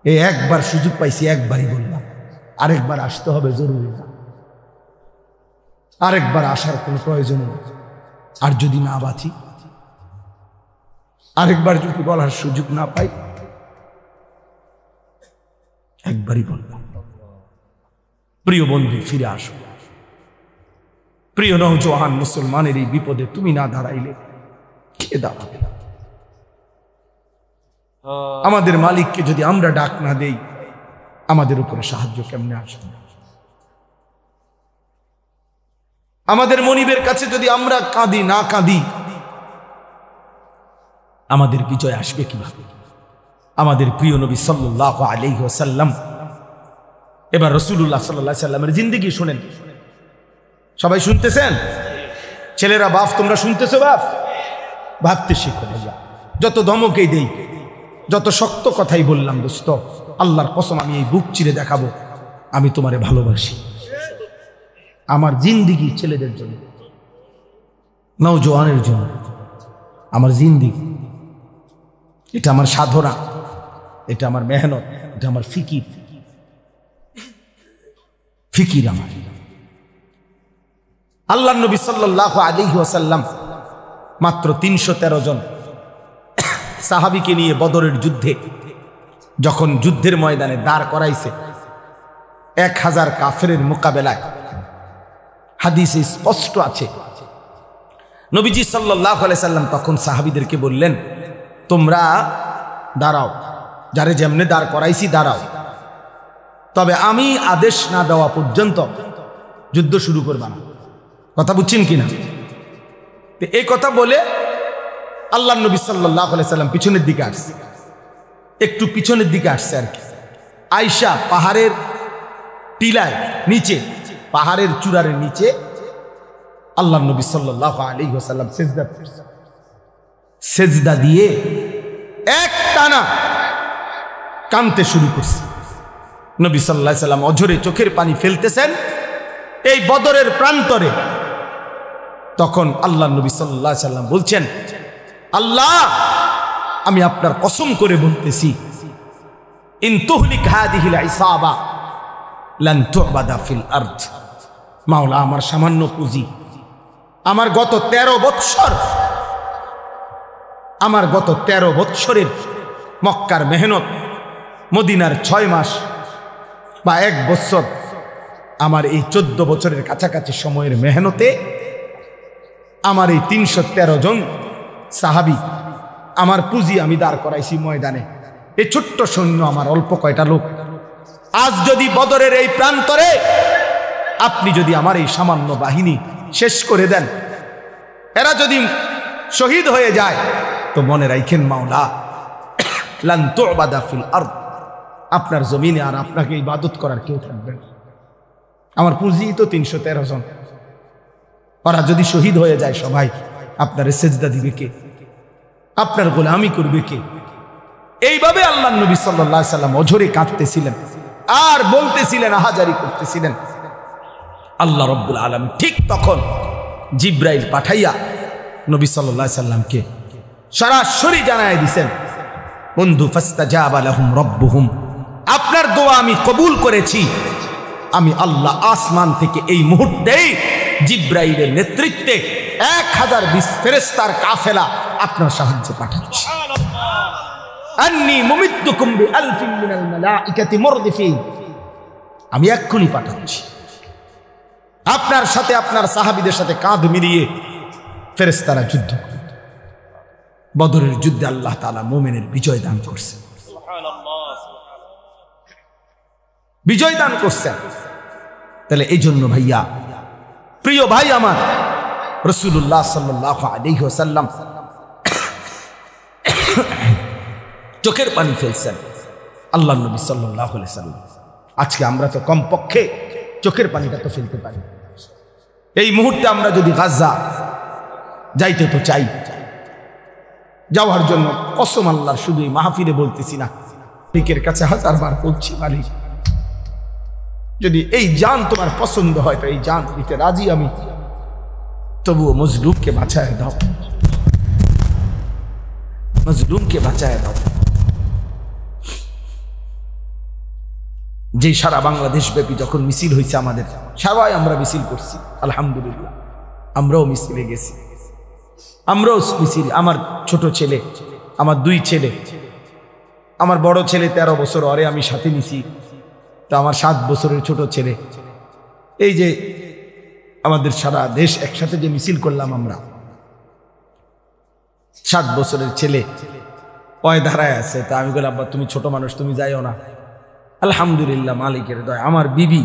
এই একবার সুযোগ পাইছি, একবারই বললাম, আরেকবার আসতে হবে জরুরি না, আরেকবার আসার কোনো প্রয়োজন নেই। আর যদি না বাঁচি, আরেকবার যদি বলার সুযোগ না পাই, একবারই বললাম। প্রিয় বন্ধু, ফিরে আসো। প্রিয় নওজোয়ান মুসলমানের এই বিপদে তুমি না দাঁড়াইলে কে দাঁড়াবে? আমাদের মালিককে যদি আমরা ডাক না দেই, আমাদের উপরে সাহায্য কেমনে আসবে? আমাদের মনিবের কাছে যদি আমরা কাঁদি না কাঁদি, আমাদের বিজয় আসবে কিভাবে? আমাদের প্রিয় নবী সাল্লাল্লাহু আলাইহি ওয়াসাল্লাম, এবার রাসূলুল্লাহ সাল্লাল্লাহু আলাইহি ওয়াসাল্লামের জিন্দেগি শুনেন। সবাই শুনতেছেন? ছেলেরা, বাপ তোমরা শুনতেছো? বাপ ভাবতে শিখো ভাইয়া। যত ধমকেই দেই, যত শক্ত কথাই বললাম, দোস্ত আল্লাহর কসম আমি এই বুক চিরে দেখাবো আমি তোমারে ভালোবাসি। আমার জিন্দেগি ছেলেদের জন্য, নওজোয়ানের জন্য, আমার জিন্দেগি, এটা আমার সাধনা, এটা আমার মেহনত, এটা আমার ফিকির, ফিকির আমার। আল্লাহর নবী সাল্লাল্লাহু আলাইহি ওয়াসাল্লাম মাত্র 313 জন সাহাবীকে নিয়ে বদরের যুদ্ধে যখন যুদ্ধের ময়দানে দাঁড় করাইছে 1000 কাফেরের মোকাবেলায়, হাদিসে স্পষ্ট আছে নবীজি সাল্লাল্লাহু আলাইহি সাল্লাম তখন সাহাবীদেরকে বললেন, তোমরা দাঁড়াও, যারে যেমনে দাঁড় করাইছি দাঁড়াও, তবে আমি আদেশ না দেওয়া পর্যন্ত যুদ্ধ শুরু করবা না। কথা বুঝছেন কিনা? তো এই কথা বলে আল্লাহর নবী সাল্লাল্লাহু আলাইহি সাল্লাম পিছনের দিকে আসছে, একটু পিছনের দিকে আসছে আর কি। আয়েশা পাহাড়ের টিলায় নিচে, পাহাড়ের চূড়ার নিচে আল্লাহর নবী সাল্লাল্লাহু আলাইহি ওয়াসাল্লাম সিজদা করছে। সিজদা দিয়ে এক টানা কাঁদতে শুরু করছে। নবী সাল্লাল্লাহু আলাইহি সাল্লাম অঝরে চোখের পানি ফেলতেছেন এই বদরের প্রান্তরে। তখন আল্লাহর নবী সাল্লাল্লাহু আলাইহি সাল্লাম বলছেন, আল্লাহ আমি আপনার কসম করে বলতেছি, ইন তুহলিক হাদিহিল ইসাবা লান তুবাদা ফিল আরদ। মাওলা, আমার সামান্য পুঁজি, আমার গত 13 বৎসর, আমার গত 13 বৎসরের মক্কার মেহনত, মদিনার 6 মাস বা 1 বছর, আমার এই 14 বছরের কাছাকাছি সময়ের মেহনতে আমার এই 313 জন সাহাবী, আমার পুঁজি আমি দাঁড় করাইছি ময়দানে। এই ছোট্ট সৈন্য আমার অল্প কয়টা লোক, আজ যদি বদরের এই প্রান্তরে আপনি যদি আমার এই সামান্য বাহিনী শেষ করে দেন, এরা যদি শহীদ হয়ে যায়, তো মনে রাখেন মাওলা, লান তুবাদা ফিল আরদ, আপনার জমিনে আর আপনাকে ইবাদত করার কেউ থাকবে না। আমার পুঁজি তো 313 জন, ওরা যদি শহীদ হয়ে যায় সবাই, আপনার সেজদা দিবে কে? আপনার গোলামি করবে কে? এইভাবে আল্লাহর নবী সাল্লাল্লাহু আলাইহি সাল্লাম অঝরে কাঁদতেছিলেন আর বলতেছিলেন, আহাজারি করতেছিলেন। আল্লাহ রাব্বুল আলামিন ঠিক তখন জিব্রাইল পাঠাইয়া নবী সাল্লাল্লাহু আলাইহি সাল্লামকে সরাসরি জানায় দিয়েছেন, বন্ধু ফাস্তাজাবা লাহুম রাব্বুহুম, আপনার দোয়া আমি কবুল করেছি। আমি আল্লাহ আসমান থেকে এই মুহূর্তেই জিব্রাইলের নেতৃত্বে 1020 ফেরেশতার কাফেলা আপনার সাহায্যে পাঠাচ্ছি। আন্নী মুমিদ্দুকুম বিআলফিন মিনাল মালাইকাতি মুরদিফিন, আমি এক্ষুনি পাঠাচ্ছি। আপনার সাথে আপনার সাহাবীদের সাথে কাঁধ মিলিয়ে ফেরেশতারা যুদ্ধ করবে। বদরের যুদ্ধে আল্লাহ তাআলা মুমিনের বিজয় দান করছেন, বিজয় দান করছেন। তাহলে এই জন্য ভাইয়া, প্রিয় ভাই আমার, রাসূলুল্লাহ সাল্লাল্লাহু আলাইহি ওয়াসাল্লাম চোখের পানি ফেলছেন আল্লাহ নবী সাল্লাল্লাহু আলাইহি ওয়াসাল্লাম। আজকে আমরা তো কমপক্ষে চোখের পানিটা তো ফেলতে পারি। এই মুহূর্তে আমরা যদি গাজা যাইতে তো চাই, যাওয়ার জন্য কসম আল্লাহর, শুধু এই মাহফিলে বলতেছি না, মালিকের কাছে হাজারবার বলছি, মালিক যদি এই জান তোমার পছন্দ হয় তো এই জান দিতে রাজি আমি, তবুও মজলুমকে বাঁচায় দাও, মজলুমকে বাঁচায় দাও। যে সারা বাংলাদেশ ব্যাপী যখন মিছিল হয়েছে আমাদের, সবাই আমরা মিছিল করছি, আলহামদুলিল্লাহ আমরাও মিছিলে গেছি, আমরাও মিছিল। আমার ছোট ছেলে, আমার 2 ছেলে, আমার বড় ছেলে 13 বছর, অরে আমি সাথে নিছি, তো আমার 7 বছরের ছোট ছেলে, এই যে আমাদের সারা দেশ একসাথে যে মিছিল করলাম আমরা, 7 বছরের ছেলে ওই ধারায় আছে। তা আমি বললাম, আব্বা তুমি ছোট মানুষ, তুমি যাইও না। আলহামদুলিল্লাহ মালিকের দয়া, আমার বিবি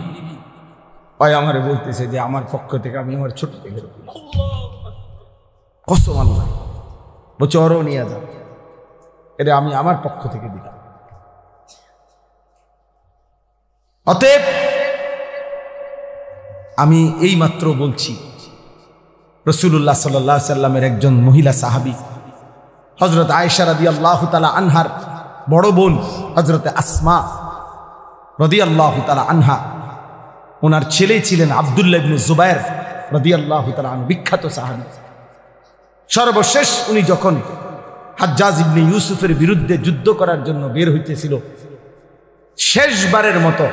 ওই আমারে বলতেছে যে আমার পক্ষ থেকে আমি আমার ছোট থেকে কসম আল্লাহ বলছে ওরও নিয়ে যাও, এটা আমি আমার পক্ষ থেকে দিলাম। অতএব আমি এই মাত্র বলছি, রাসূলুল্লাহ সাল্লাল্লাহু আলাইহি সাল্লামের একজন মহিলা সাহাবী হযরত আয়েশা রাদিয়াল্লাহু তাআলা আনহার বড় বোন হযরত আসমা রাদিয়াল্লাহু তাআলা আনহা, ওনার ছেলে ছিলেন আব্দুল্লাহ ইবনে জুবায়ের রাদিয়াল্লাহু তাআলা আনহু, বিখ্যাত সাহাবী। সর্বশেষ উনি যখন হাজ্জাজ ইবনে ইউসুফের বিরুদ্ধে যুদ্ধ করার জন্য বের হইতেছিল, শেষবারের মতো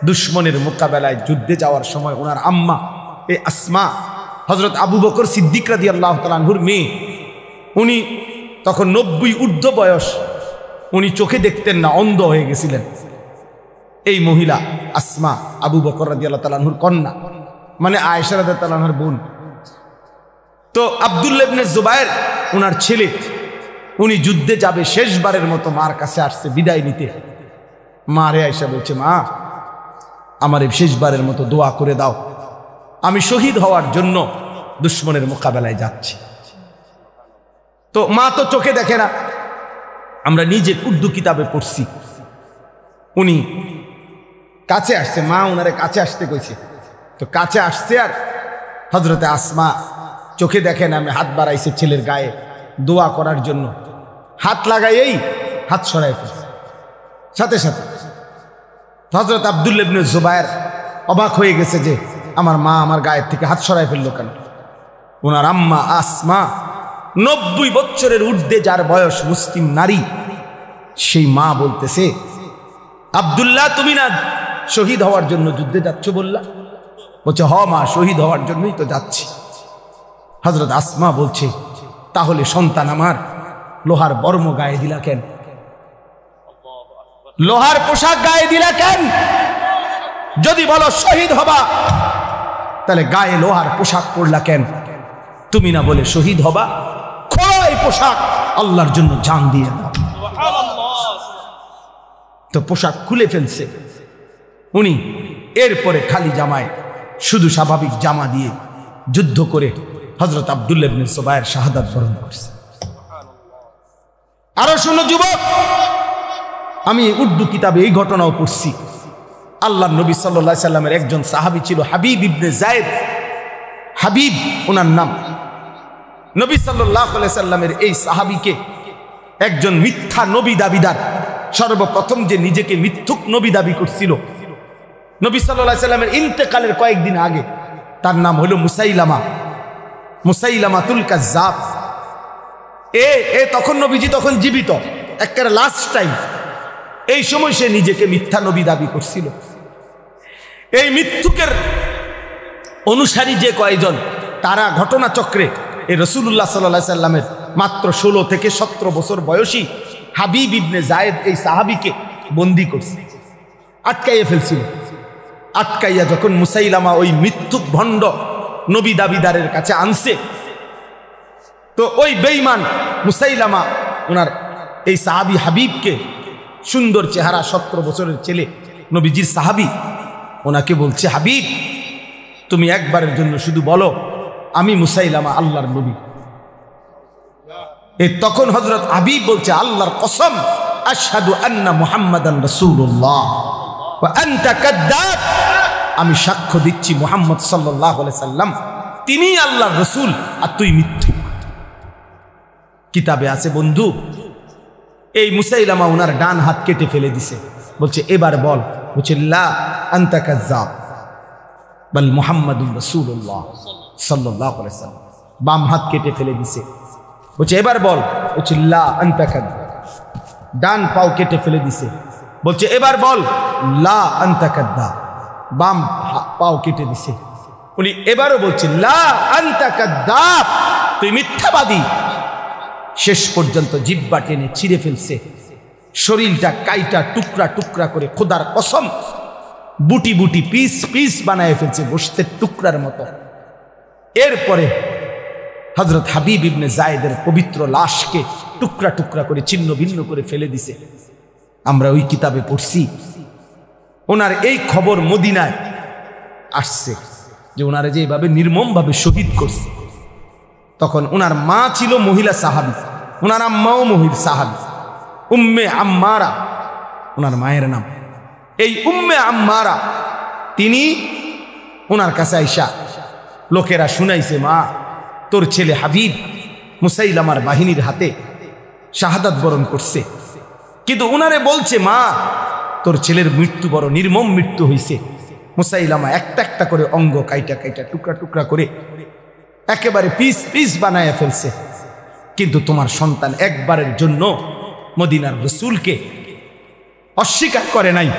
দুশমনের মোকাবেলায় যুদ্ধে যাওয়ার সময় ওনার আম্মা এই আসমা হযরত আবু বকর সিদ্দিক রাদিয়াল্লাহু তাআলা আনহুর মেয়ে, উনি তখন 90 ঊর্ধ্ব বয়স, উনি চোখে দেখতেন না, অন্ধ হয়ে গেছিলেন। এই মহিলা আসমা আবু বকর রাদিয়াল্লাহু তাআলা আনহুর কন্যা, মানে আয়েশা রাদিয়াল্লাহু তাআলা আনহার বোন। তো আব্দুল্লাহ ইবনে জুবায়ের ওনার ছেলে, উনি যুদ্ধে যাবে, শেষবারের মতো মার কাছে আসছে বিদায় নিতে। মারে আয়েশা বলছে, মা আমার এই শেষবারের মতো দোয়া করে দাও, আমি শহীদ হওয়ার জন্য দুশমনের মোকাবেলায় যাচ্ছি। তো মা তো চোখে দেখে না, আমরা নিজে উর্দু কিতাবে পড়ছি, উনি কাছে আসছে, মা ওনারে কাছে আসতে কইছে, তো কাছে আসছে। আর হযরতে আসমা চোখে দেখেন, আমি হাত বাড়াইছে ছেলের গায়ে দোয়া করার জন্য, হাত লাগাইয়েই হাত সরাই ফেলছে। সাথে সাথে হযরত আব্দুল্লাহ ইবনে জুবায়ের অবাক হয়ে গেছে যে আমার মা আমার গায়ের থেকে হাত সরাই ফেললো কেন। ওনার আম্মা আসমা 90 বছরের ঊর্ধ্বে যার বয়স, মুসলিম নারী, সেই মা বলতেছে, আব্দুল্লাহ তুমি না শহীদ হওয়ার জন্য যুদ্ধে যাচ্ছ বললা? বলছে, হ মা, শহীদ হওয়ার জন্যই তো যাচ্ছি। হযরত আসমা বলছে, তাহলে সন্তান আমার লোহার বর্ম গায়ে দিলা কেন? লোহার পোশাক গায়ে দিলা কেন? যদি বলো শহীদ হবা, তাহলে গায়ে লোহার পোশাক পরলা কেন? তুমি না বলে শহীদ হবা, খোলো এই পোশাক, আল্লাহর জন্য জান দিয়ে দাও। তো পোশাক খুলে ফেলছে উনি। এরপরে খালি জামায়, শুধু স্বাভাবিক জামা দিয়ে যুদ্ধ করে হযরত আব্দুল্লাহ ইবনে জুবায়ের শাহাদাত বরণ করছে। আরো শুনো যুবক, আমি উর্দু কিতাবে এই ঘটনাও পড়ছি। আল্লাহর নবী সাল্লাল্লাহু আলাইহি সাল্লামের একজন সাহাবী ছিল হাবিব ইবনে যায়েদ, হাবিব ওনার নাম। নবী সাল্লাল্লাহু আলাইহি সাল্লামের এই সাহাবীকে একজন মিথ্যা নবী দাবিদার, সর্বপ্রথম যে নিজেকে মিথ্যুক নবী দাবি করছিল নবী সাল্লাল্লাহু আলাইহি সাল্লামের ইন্তেকালের কয়েকদিন আগে, তার নাম হলো মুসাইলামাতুল কাজ্জাব। এ তখন নবীজি তখন জীবিত, একেবারে লাস্ট টাইম। এই সময় সে নিজেকে মিথ্যা নবী দাবি করছিল। এই মিথ্যুকের অনুসারী যে কয়েকজন, তারা ঘটনাচক্রে এই রাসূলুল্লাহ সাল্লাল্লাহু আলাইহি সাল্লামের মাত্র 16 থেকে 17 বছর বয়সী হাবিব ইবনে যায়েদ এই সাহাবীকে বন্দী করছে, আটকাইয়া ফেলছিল। আটকাইয়া যখন মুসাইলামা ওই মিথ্যুক ভণ্ড নবী দাবিদারের কাছে আনছে, তো ওই বেঈমান মুসাইলামা ওনার এই সাহাবী হাবিবকে, সুন্দর চেহারা, 17 বছরের ছেলে, নবীজির সাহাবী, ওনাকে বলছে, হাবিব তুমি একবারের জন্য শুধু বলো আমি মুসাইলামা আল্লাহর নবী। তখন হযরত হাবিব বলছে, আল্লাহর কসম, আশহাদু আন্না মুহাম্মাদান রাসূলুল্লাহ ওয়া আনতা কাদ্দাব, আমি সাক্ষ্য দিচ্ছি মুহাম্মদ সাল্লাল্লাহু আলাইহি সাল্লাম তিনি আল্লাহর রাসূল আর তুই মিথ্যুক। কিতাবে আছে বন্ধু, এই মুসাইলামা ওনার ডান হাত কেটে ফেলে দিছে, বলছে এবার বল। বলছে লা আনতা কাযযাব বাল মুহাম্মাদুর রাসূলুল্লাহ সাল্লাল্লাহু আলাইহি সাল্লাম। বাম হাত কেটে ফেলে দিছে, বলছে এবার বল। বলছে লা আনতা কাযযাব। ডান পাও কেটে ফেলে দিছে, বলছে এবার বল লা আনতা কাযযাব। বাম পাও কেটে দিছে, উনি এবারও বলছে লা আনতা কাযযাব, তুই মিথ্যাবাদী। শেষ পর্যন্ত জিহ্বা টেনে ছিঁড়ে ফেলছে, শরীরটা কাইটা টুকরা টুকরা করে, খোদার কসম বুটি বুটি পিস পিস বানায় ফেলছে গোশতের টুকরার মতো। এরপরে হযরত হাবিব ইবনে যায়েদের পবিত্র লাশকে টুকরা টুকরা করে ছিন্ন ভিন্ন করে ফেলে দিছে। আমরা ওই কিতাবে পড়ছি, ওনার এই খবর মদিনায় আসছে যে ওনারা যে এইভাবে নির্মমভাবে শহীদ করছে। তখন ওনার মা ছিল মহিলা সাহাবী, ওনার আম্মাও মহিলা সাহাবী, উম্মে আম্মারা ওনার মায়ের নাম। এই উম্মে আম্মারা তিনি ওনার কাছে আইসা লোকেরা শুনাইছে, মা তোর ছেলে হাবিব মুসাইলামার বাহিনীর হাতে শাহাদাত বরণ করছে, কিন্তু ওনারে বলছে, মা তোর ছেলের মৃত্যু বড় নির্মম মৃত্যু হইছে। মুসাইলামা একটা একটা করে অঙ্গ কাইটা কাইটা টুকরা টুকরা করে একেবারে পিস পিস বানায় ফেলছে, কিন্তু তোমার সন্তান একবারের জন্য মদিনার রাসূলকে অস্বীকার করে নাই,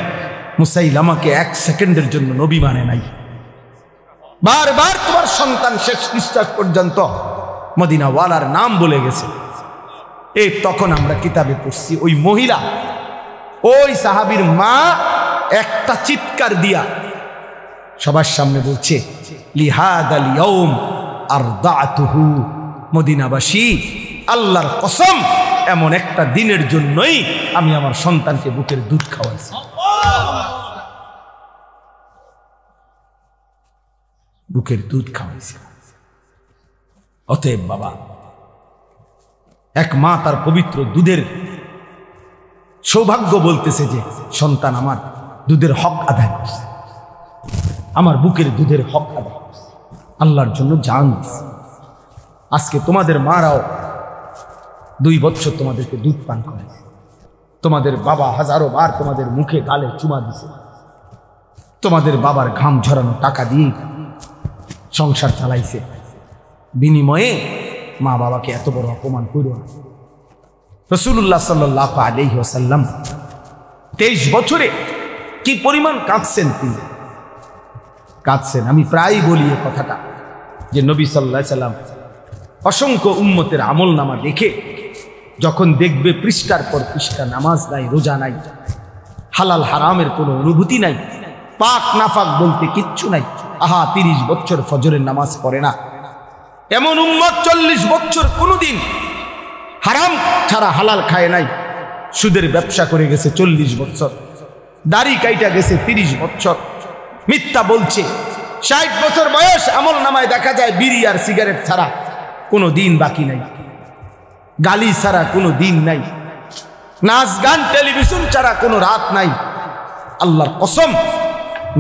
মুসাইলামাকে 1 সেকেন্ডের জন্য নবী মানে নাই। বারবার তোমার সন্তান শেষ নিঃশ্বাস পর্যন্ত মদিনাওয়ালার নাম বলে গেছে। এই তখন আমরা কিতাবে পড়ছি, ওই মহিলা, ওই সাহাবীর মা একটা চিৎকার দিয়া সবার সামনে বলছে, লিহাদাল ইয়াউম আরদাতুহু, মদিনাবাসী আল্লাহর কসম এমন একটা দিনের জন্যই আমি আমার সন্তানকে বুকের দুধ খাওয়াইছি। বুকের দুধ খাওয়াইছি। অতএব বাবা, এক মা তার পবিত্র দুধের সৌভাগ্য বলতেছে যে সন্তান আমার দুধের হক আদায় করছে, আমার বুকের দুধের হক আদায় করছে, আল্লাহর জন্য জান দিছে। আজকে তোমাদের মারাও 2 বছর তোমাদেরকে দুধ পান করাইছে, তোমাদের বাবা হাজারো বার তোমাদের মুখে গালে চুমা দিছে, তোমাদের বাবার ঘাম ঝরানো টাকা দিয়ে সংসার চালাইছে। বিনিময়ে মা বাবাকে এত বড় অপমান করো না। রাসূলুল্লাহ সাল্লাল্লাহু আলাইহি ওয়াসাল্লাম 23 বছরে কি পরিমাণ কাঁদছেন তিনি, কাঁদছেন। আমি প্রায় বলি এই কথাটা যে নবী সাল্লাল্লাহু আলাইহি সাল্লাম অসংখ্য উম্মতের আমল নামা দেখে যখন দেখবে পৃষ্ঠার পর পৃষ্ঠা নামাজ নাই, রোজা নাই, হালাল হারামের কোনো অনুভূতি নাই, পাক নাফাক বলতে কিচ্ছু নাই, আহা 30 বছর ফজরের নামাজ পড়ে না এমন উম্মত 40 বছর কোনোদিন হারাম ছাড়া হালাল খায় নাই, সুদের ব্যবসা করে গেছে 40 বছর, দাড়ি কাইটা গেছে 30 বছর, মিথ্যা বলছে 60 বছর বয়স, আমল নামায় দেখা যায় বিড়ি আর সিগারেট ছাড়া কোনো দিন বাকি নাই, গালি ছাড়া কোনো দিন নাই, নাচ গান টেলিভিশন ছাড়া কোনো রাত নাই। আল্লাহর কসম,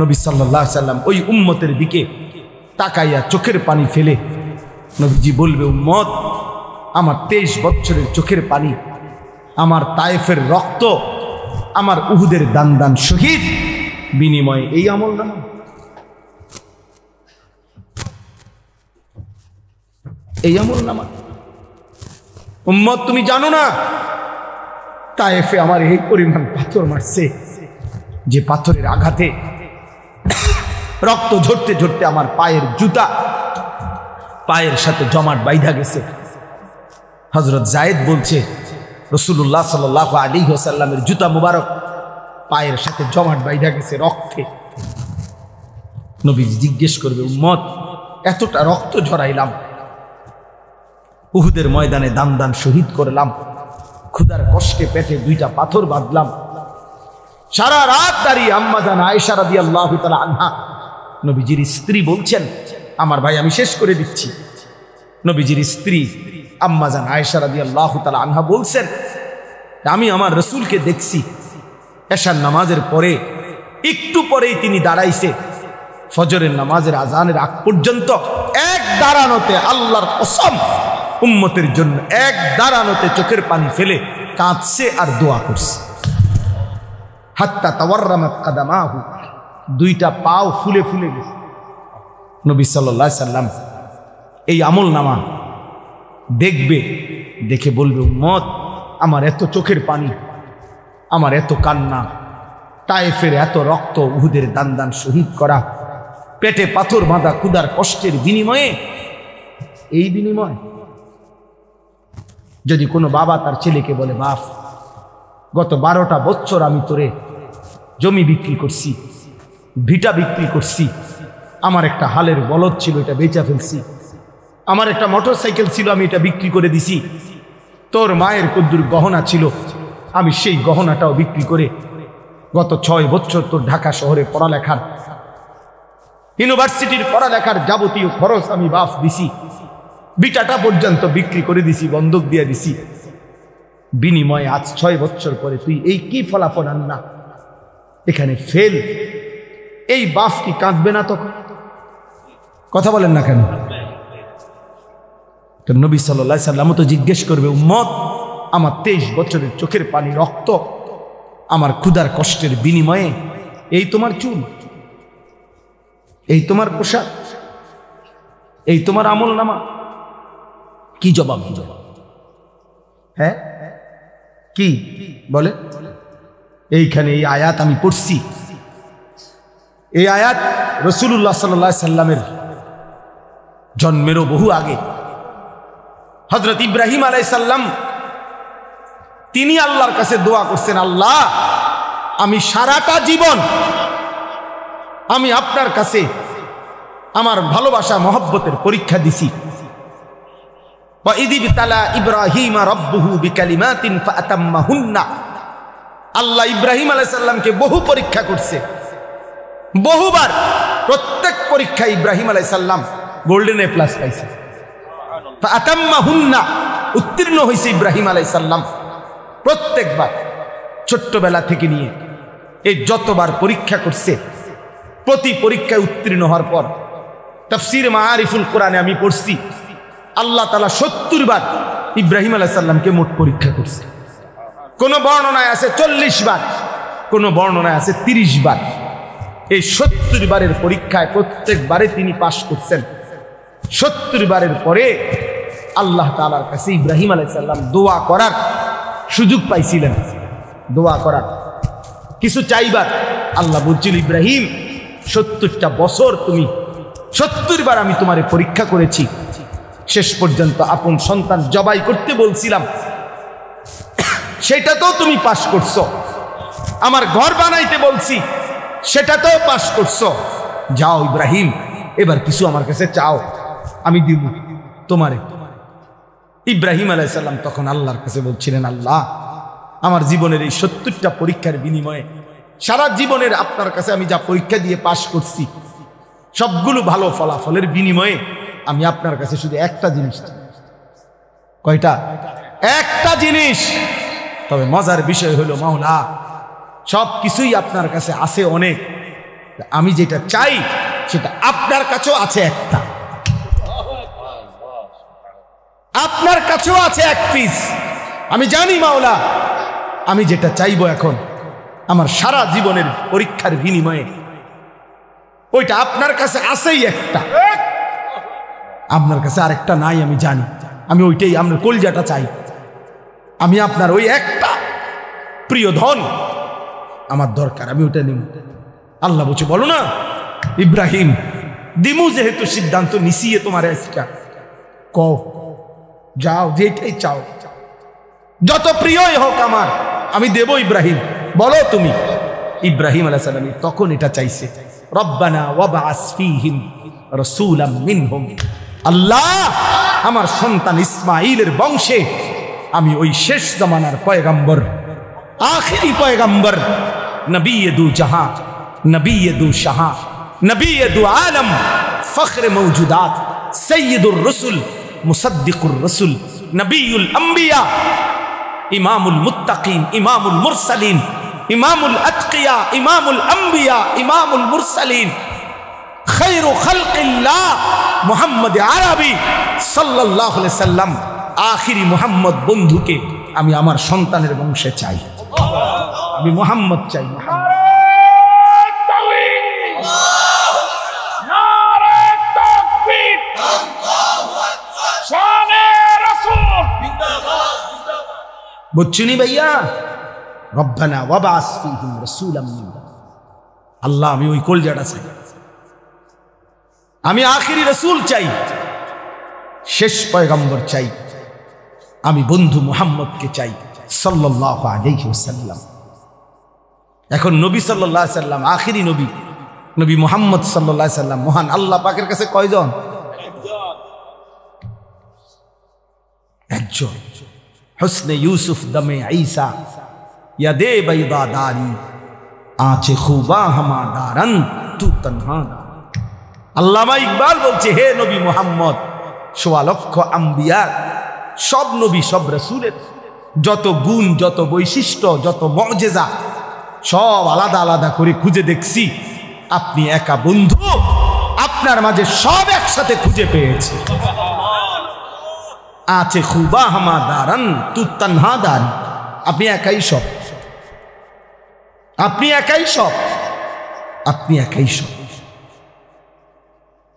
নবী সাল্লাল্লাহু আলাইহি সাল্লাম ওই উম্মতের দিকে তাকাইয়া চোখের পানি ফেলে নবীজি বলবে, উম্মত আমার 23 বছরের চোখের পানি, আমার তায়েফের রক্ত, আমার উহুদের দান দান শহীদ, বিনিময়ে এই আমল নামা। এই আমল নামা উম্মত তুমি জানো না, তায়েফে আমার এই পরিমাণ পাথর মারছে যে পাথরের আঘাতে রক্ত ঝরতে ঝরতে আমার পায়ের জুতা পায়ের সাথে জমাট বাইধা গেছে। হযরত যায়েদ বলছে, রাসূলুল্লাহ সাল্লাল্লাহু আলাইহি ওয়াসাল্লামের জুতা মুবারক পায়ের সাথে জমাট বাইধা গেছে রক্তে। নবী জিজ্ঞেস করবে, উম্মত এতটা রক্ত ঝরাইলাম, উহুদের ময়দানে দান দান শহীদ করলাম, ক্ষুধার কষ্টে পেটে 2টা পাথর বাঁধলাম, সারা রাত দাঁড়িয়ে আম্মা জান আয়েশা রাদিয়াল্লাহু তাআলা আনহা নবীজির স্ত্রী বলছেন, আমার ভাই আমি শেষ করে দিচ্ছি, নবীজির স্ত্রী আম্মা জান আয়েশা রাদিয়াল্লাহু তাআলা আনহা বলছেন, আমি আমার রাসূলকে দেখছি এশার নামাজের পরে একটু পরেই তিনি দাঁড়াইছে, ফজরের নামাজের আজানের আগ পর্যন্ত এক দাঁড়ানোতে, আল্লাহর কসম উম্মতের জন্য এক দাঁড়ানোতে চোখের পানি ফেলে কাঁদছে আর দোয়া করছে। হাত্তা তাওয়াররামাত কাদামাহু, 2টা পাও ফুলে ফুলে গেছে। নবী সাল্লাল্লাহু আলাইহি সাল্লাম এই আমল নামা দেখবে, দেখে বলবে, উম্মত আমার এত চোখের পানি, আমার এত কান্না, তায়েফের এত রক্ত, উহুদের দান দান শহীদ করা, পেটে পাথর বাঁধা, ক্ষুধার কষ্টের বিনিময়ে, এই বিনিময় যদি কোনো বাবা তার ছেলেকে বলে, বাপ গত 12টা বছর আমি তোরে জমি বিক্রি করছি, ভিটা বিক্রি করছি, আমার একটা হালের বলদ ছিল এটা বেচা ফেলছি, আমার একটা মোটরসাইকেল ছিল আমি এটা বিক্রি করে দিছি, তোর মায়ের কদ্দুর গহনা ছিল আমি সেই গহনাটাও বিক্রি করে গত 6 বছর তোর ঢাকা শহরে পড়ালেখার, ইউনিভার্সিটির পড়ালেখার যাবতীয় খরচ আমি বাপ দিছি, বিটাটা পর্যন্ত বিক্রি করে দিছি, বন্ধক দিয়ে দিছি, বিনিময়ে আজ 6 বছর পরে তুই এই কি ফলাফল আননা, এখানে ফেল। এই বাপ কি কাঁদবে না? তখন কথা বলেন না কেন? তো নবী সাল্লাল্লাহু আলাইহি সাল্লাম তো জিজ্ঞেস করবে, উম্মত আমার 23 বছরের চোখের পানি, রক্ত, আমার ক্ষুধার কষ্টের বিনিময়ে এই তোমার চুল, এই তোমার পোশাক, এই তোমার আমল নামা, কি জবাব দিবে? হ্যাঁ কি বলে? এইখানে এই আয়াত আমি পড়ছি, এই আয়াত রাসূলুল্লাহ সাল্লাল্লাহু আলাইহি সাল্লামের জন্মেরও বহু আগে হযরত ইব্রাহিম আলাইহিস সালাম তিনি আল্লাহর কাছে দোয়া করছেন, আল্লাহ আমি সারাটা জীবন আমি আপনার কাছে আমার ভালোবাসা মহব্বতের পরীক্ষা দিছি। ওয়া ইযিবতালা ইব্রাহিমা রাব্বুহু বিকালিমাতিন ফাআতাম্মাহুন্না, আল্লাহ ইব্রাহিম আলাইহিস সালামকে বহু পরীক্ষা করছে, বহুবার, প্রত্যেক পরীক্ষায় ইব্রাহিম আলাইহিস সালাম গোল্ডেন এ প্লাস পাইছে, ফাআতাম্মাহুন্না, উত্তীর্ণ হয়েছে ইব্রাহিম আলাইহিস সালাম প্রত্যেকবার। ছোট্টবেলা থেকে নিয়ে এই যতবার পরীক্ষা করছে, প্রতি পরীক্ষায় উত্তীর্ণ হওয়ার পর তাফসীর মাআরিফুল কোরআনে আমি পড়ছি, আল্লাহ তাআলা 70 বার ইব্রাহিম আলাইহিস সালামকে মোট পরীক্ষা করছে। কোন বর্ণনায় আছে 40 বার, কোন বর্ণনায় আছে 30 বার। এই 70 বারের পরীক্ষায় প্রত্যেকবারে তিনি পাশ করছেন। 70 বারের পরে আল্লাহ তাআলার কাছে ইব্রাহিম আলাইহিস সালাম দোয়া করার সুযোগ পাইছিলেন, দোয়া করার, কিছু চাইবার। আল্লাহ বলছিল, ইব্রাহিম 70টা বছর তুমি 70 বার আমি তোমারে পরীক্ষা করেছি, শেষ পর্যন্ত আপন সন্তান জবাই করতে বলছিলাম, সেটাতেও তুমি পাশ করছো, আমার ঘর বানাইতে বলছি সেটাতেও পাশ করছো, যাও ইব্রাহিম এবার কিছু আমার কাছে চাও, আমি দিব তোমারে। ইব্রাহিম আলাইহিস সালাম তখন আল্লাহর কাছে বলছিলেন, আল্লাহ আমার জীবনের এই 70টা পরীক্ষার বিনিময়ে, সারা জীবনের আপনার কাছে আমি যা পরীক্ষা দিয়ে পাশ করছি, সবগুলো ভালো ফলাফলের বিনিময়ে আমি আপনার কাছে শুধু একটা জিনিস চাই। কয়টা? একটা জিনিস। তবে মজার বিষয় হলো, মাওলা সব কিছুই আপনার কাছে আছে অনেক, আমি যেটা চাই সেটা আপনার কাছেও আছে একটা, আপনার কাছেও আছে এক পিস। আমি জানি মাওলা আমি যেটা চাইবো এখন আমার সারা জীবনের পরীক্ষার বিনিময়ে, ওইটা আপনার কাছে আছেই একটা, আপনার কাছে আরেকটা নাই আমি জানি, আমি ওইটাই আপনার কলজাটা চাই, আমি আপনার ওই একটা প্রিয় ধন আমার দরকার, আমি ওইটা নিব। আল্লাহ বলছে, বলো না ইব্রাহিম, দিমু যেহেতু সিদ্ধান্ত নিছিয়ে তোমার একটা কও, যাও যেটাই চাও, যত প্রিয়ই হোক আমার, আমি দেব ইব্রাহিম, বলো তুমি। ইব্রাহিম আলাইহিস সালাম তখন এটা চাইছে, রব্বানা ওয়াবআস ফীহিম রাসূলাম মিনহুম, আল্লাহ আমার সন্তান ইসমাইলের বংশে আমি ওই শেষ জামানার পয়গম্বর, আখিরি পয়গম্বর, নবী দু জাহাं, নবী দু শাহ, নবী দু আলম, ফখর মৌজুদাত, সৈয়দুর রসুল, মুসদ্দিকুর রসুল, নবীউল আম্বিয়া, ইমামুল মুত্তাকিন, ইমামুল মুরসালিন, ইমামুল আতকিয়া, ইমামুল আম্বিয়া, ইমামুল মুরসালিন, খায়রু খালকিল্লাহ মুহাম্মদ আরবি সাল্লাল্লাহু আলাইহি সাল্লাম, আখিরি মুহাম্মদ বন্ধুকে আমি আমার সন্তানের বংশে চাই। আমি মুহাম্মদ চাই। বুঝছুনি ভাইয়া? রব্বানা ওয়াবাস ফীহিম রাসূলাম মিনহুম। আল্লাহ, আমি ওই কলজাটা চাই, আমি আখিরি রাসূল চাই, শেষ পয়গম্বর চাই, আমি বন্ধু মুহাম্মদকে চাই সাল্লাল্লাহু আলাইহি ওয়াসাল্লাম। এখন নবী সাল্লাল্লাহু আলাইহি ওয়াসাল্লাম আখিরি নবী, নবী মুহাম্মদ সাল্লাল্লাহু আলাইহি ওয়াসাল্লাম মহান আল্লাহ পাকের কাছে কয়জন? একজন। হুসনে ইউসুফ দমে ঈসা, ইয়াদে বাইদা দারি, আঁচে খুবা হামা দারন, তু তনহা। আল্লামা ইকবাল বলছে, হে নবী মুহাম্মদ, সোয়া লক্ষ আম্বিয়া, সব নবী সব রাসূলের যত গুণ, যত বৈশিষ্ট্য, যত মুআজিজা সব আলাদা আলাদা করে খুঁজে দেখছি, আপনি একা বন্ধু, আপনার মাঝে সব একসাথে খুঁজে পেয়েছি। আঁচে খুবা হামা দারন, তু তনহা দারি। আপনি একাই সব, আপনি একাই সব, আপনি একাই সব।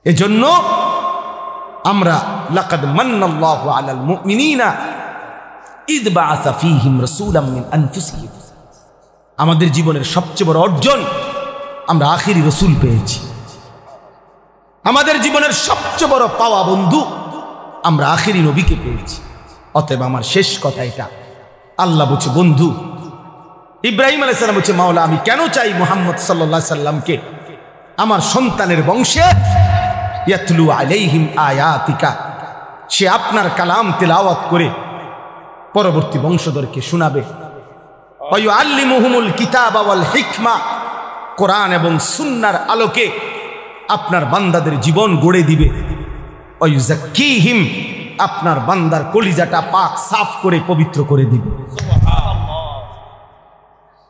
এজন্য আমরা লাকাদ মান্নাল্লাহু আলাল মুমিনিনা ইয বাআসা ফীহিম রাসূলাম মিন আনফুসিহিম। আমাদের জীবনের সবচেয়ে বড় অর্জন, আমরা আখিরি রাসূল পেয়েছি। আমাদের জীবনের সবচেয়ে বড় পাওয়া বন্ধু, আমরা আখিরি নবীকে পেয়েছি। অতএব আমার শেষ কথা এটা, আল্লাহ বলছে বন্ধু, ইব্রাহিম আলাইহিস সালাম বলছে, মাওলা আমি কেন চাই মুহাম্মদ সাল্লাল্লাহু আলাইহি সাল্লামকে আমার সন্তানের বংশে, ইয়াতলু আলাইহিম আয়াতিকা, সে আপনার কালাম তেলাওয়াত করে পরবর্তী বংশধরকে শোনাবে। ওয়া ইউআল্লিমুহুমুল কিতাবা ওয়াল হিকমা, কোরআন এবং সুন্নাহর আলোকে আপনার বান্দাদের জীবন গড়ে দিবে। ওয়া ইউযাক্কিহিম, আপনার বান্দার কলিজাটা পাক সাফ করে পবিত্র করে দিবে।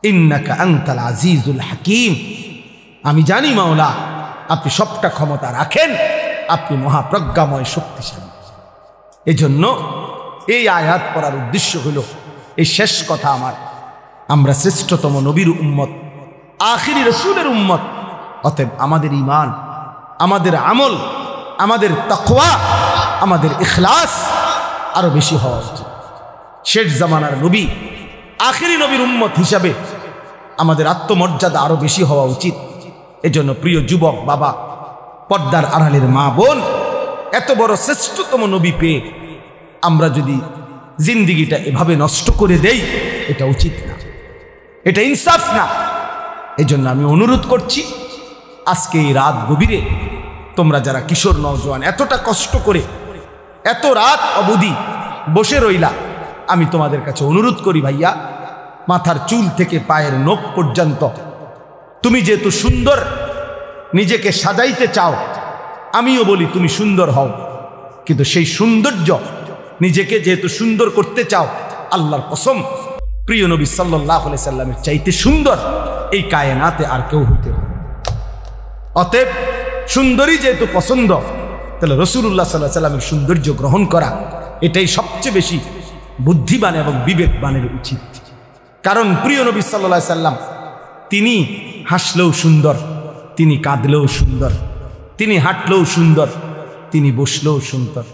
ইন্নাকা আনতাল আজিজুল হাকিম, আমি জানি মাওলা আপনি সবটা ক্ষমতা রাখেন, আপনি মহাপ্রজ্ঞাময় শক্তিশালী। এজন্য এই আয়াত পড়ার উদ্দেশ্য হলো এই শেষ কথা আমার, আমরা শ্রেষ্ঠতম নবীর উম্মত, আখিরি রাসূলের উম্মত। অতএব আমাদের ঈমান, আমাদের আমল, আমাদের তাকওয়া, আমাদের ইখলাস আরো বেশি হওয়া উচিত। শেষ জামানার নবী, আখিরি নবীর উম্মত হিসাবে আমাদের আত্মমর্যাদা আরো বেশি হওয়া উচিত। এজন্য প্রিয় যুবক বাবা, পর্দার আড়ালের মা বোন, এত বড় শ্রেষ্ঠতম নবী পেয়ে আমরা যদি জিন্দিগিটা এভাবে নষ্ট করে দেই, এটা উচিত না, এটা ইনসাফ না। এজন্য আমি অনুরোধ করছি, আজকে এই রাত গভীরে তোমরা যারা কিশোর নওজোয়ান এতটা কষ্ট করে এত রাত অবধি বসে রইলা, আমি তোমাদের কাছে অনুরোধ করি ভাইয়া, মাথার চুল থেকে পায়ের নখ পর্যন্ত তুমি যেহেতু সুন্দর নিজেকে সাজাইতে চাও, আমিও বলি তুমি সুন্দর হও, কিন্তু সেই সৌন্দর্য নিজেকে যেহেতু সুন্দর করতে চাও, আল্লাহর কসম প্রিয় নবী সাল্লাল্লাহু আলাইহি সাল্লামের চাইতে সুন্দর এই কায়নাতে আর কেউ হইতে পারে। অতএব সুন্দরী যেহেতু পছন্দ, তাহলে রাসূলুল্লাহ সাল্লাল্লাহু আলাইহি সাল্লামের সৌন্দর্য গ্রহণ করা এটাই সবচেয়ে বেশি বুদ্ধিমান এবং বিবেকবানের উচিত। কারণ প্রিয় নবী সাল্লাল্লাহু আলাইহি সাল্লাম তিনি হাসলেও সুন্দর, তিনি কাঁদলেও সুন্দর, তিনি হাঁটলেও সুন্দর, তিনি বসলেও সুন্দর।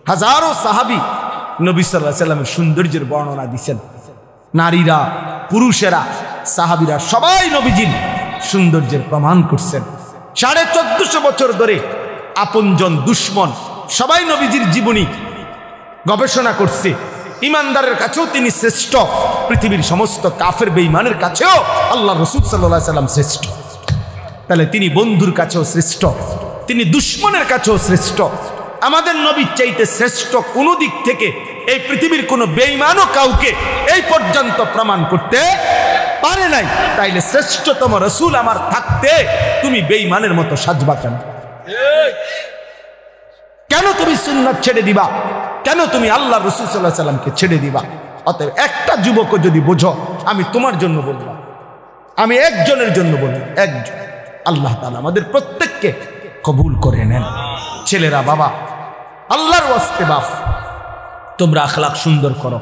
হাজারো সাহাবী নবী সাল্লাল্লাহু আলাইহি সাল্লামের সৌন্দর্যের বর্ণনা দিয়েছেন। নারীরা, পুরুষেরা, সাহাবীরা সবাই নবীজির সৌন্দর্যের প্রমাণ করছেন। 1450 বছর ধরে আপনজন দুশ্মন সবাই নবীজির জীবনী গবেষণা করছে। ইমানদারের কাছেও তিনি শ্রেষ্ঠ, পৃথিবীর সমস্ত কাফের বেঈমানের কাছেও আল্লাহ রাসূল সাল্লাল্লাহু আলাইহি সাল্লাম শ্রেষ্ঠ। তাহলে তিনি বন্ধুর কাছেও শ্রেষ্ঠ, তিনি দুশ্মনের কাছেও শ্রেষ্ঠ, আমাদের নবীর চাইতে শ্রেষ্ঠ কোনো দিক থেকে এই পৃথিবীর কোনো বেঈমানও কাউকে এই পর্যন্ত প্রমাণ করতে পারে নাই। তাইলে শ্রেষ্ঠতম রাসূল আমার থাকতে তুমি বেঈমানের মতো সাজবা কেন? কেন তুমি সুন্নাত ছেড়ে দিবা? কেন তুমি আল্লাহ রাসূল সাল্লাল্লাহু আলাইহি ওয়াসাল্লামকে ছেড়ে দিবা? অতএব একটা যুবকও যদি বোঝো, আমি তোমার জন্য বললাম, আমি একজনের জন্য বললাম, একজন। আল্লাহ তাআলা আমাদের প্রত্যেককে কবুল করে নেন। ছেলেরা, বাবা, আল্লাহর ওয়াস্তে বাপ, তোমরা আখলাক সুন্দর করো,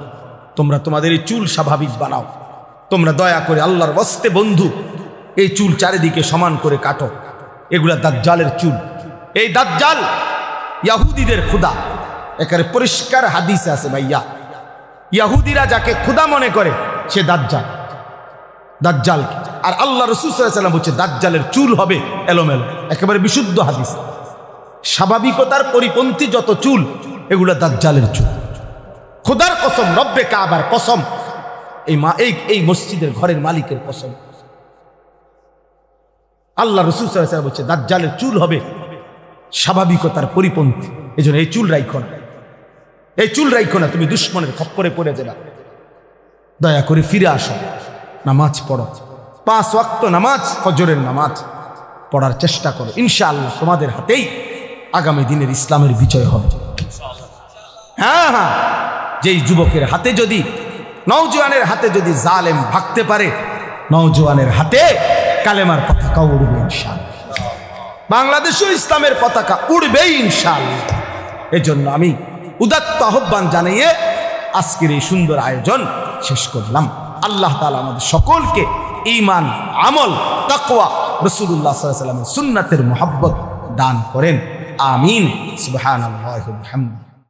তোমরা তোমাদের এই চুল স্বাভাবিক বানাও, তোমরা দয়া করে আল্লাহর ওয়াস্তে বন্ধু এই চুল চারিদিকে সমান করে কাটো। এগুলা দাজ্জালের চুল। এই দাজ্জাল ইহুদিদের খোদা, এখানে পরিষ্কার হাদিসে আছে ভাইয়া, ইহুদিরা যাকে খোদা মনে করে সে দাজ্জাল, দাজ্জাল। আর আল্লাহ রাসূল সাল্লাল্লাহু আলাইহি ওয়াসাল্লাম বলছে দাজ্জালের চুল হবে এলোমেলো, একেবারে বিশুদ্ধ হাদিস। স্বাভাবিকতার পরিপন্থী যত চুল এগুলা দাজ্জালের চুল। খোদার কসম, রব্বে কাবার কসম, এই মসজিদের ঘরের মালিকের কসম, আল্লাহ রাসূল সাল্লাল্লাহু আলাইহি ওয়াসাল্লাম বলছে দাজ্জালের চুল হবে স্বাভাবিকতার পরিপন্থী। এজন্য এই চুল রাখো না, এই চুল রাখো না, তুমি দুশমনের খপ্পরে পড়ে যাবে। দয়া করে ফিরে আসো, নামাজ পড়ো, 5 ওয়াক্ত নামাজ, ফজরের নামাজ পড়ার চেষ্টা করো। ইনশাআল্লাহ তোমাদের হাতেই আগামী দিনের ইসলামের বিজয় হবে। হ্যাঁ হ্যাঁ, যেই যুবকের হাতে যদি, নওজোয়ানের হাতে যদি জালেম ভাগতে পারে, নওজোয়ানের হাতে কালেমার পতাকা উড়বে ইনশাআল্লাহ, বাংলাদেশেও ইসলামের পতাকা উড়বেই ইনশাআল্লাহ। এজন্য আমি উদাত্ত আহ্বান জানিয়ে আজকের এই সুন্দর আয়োজন শেষ করলাম। আল্লাহ তাআলা আমাদের সকলকে ঈমান, আমল, তাকওয়া, রাসূলুল্লাহ সাল্লাল্লাহু আলাইহি ওয়াসাল্লামের সুন্নাতের মুহাব্বত দান করেন। আমিন। সুবহানাল্লাহি ওয়া বিহামদিহি।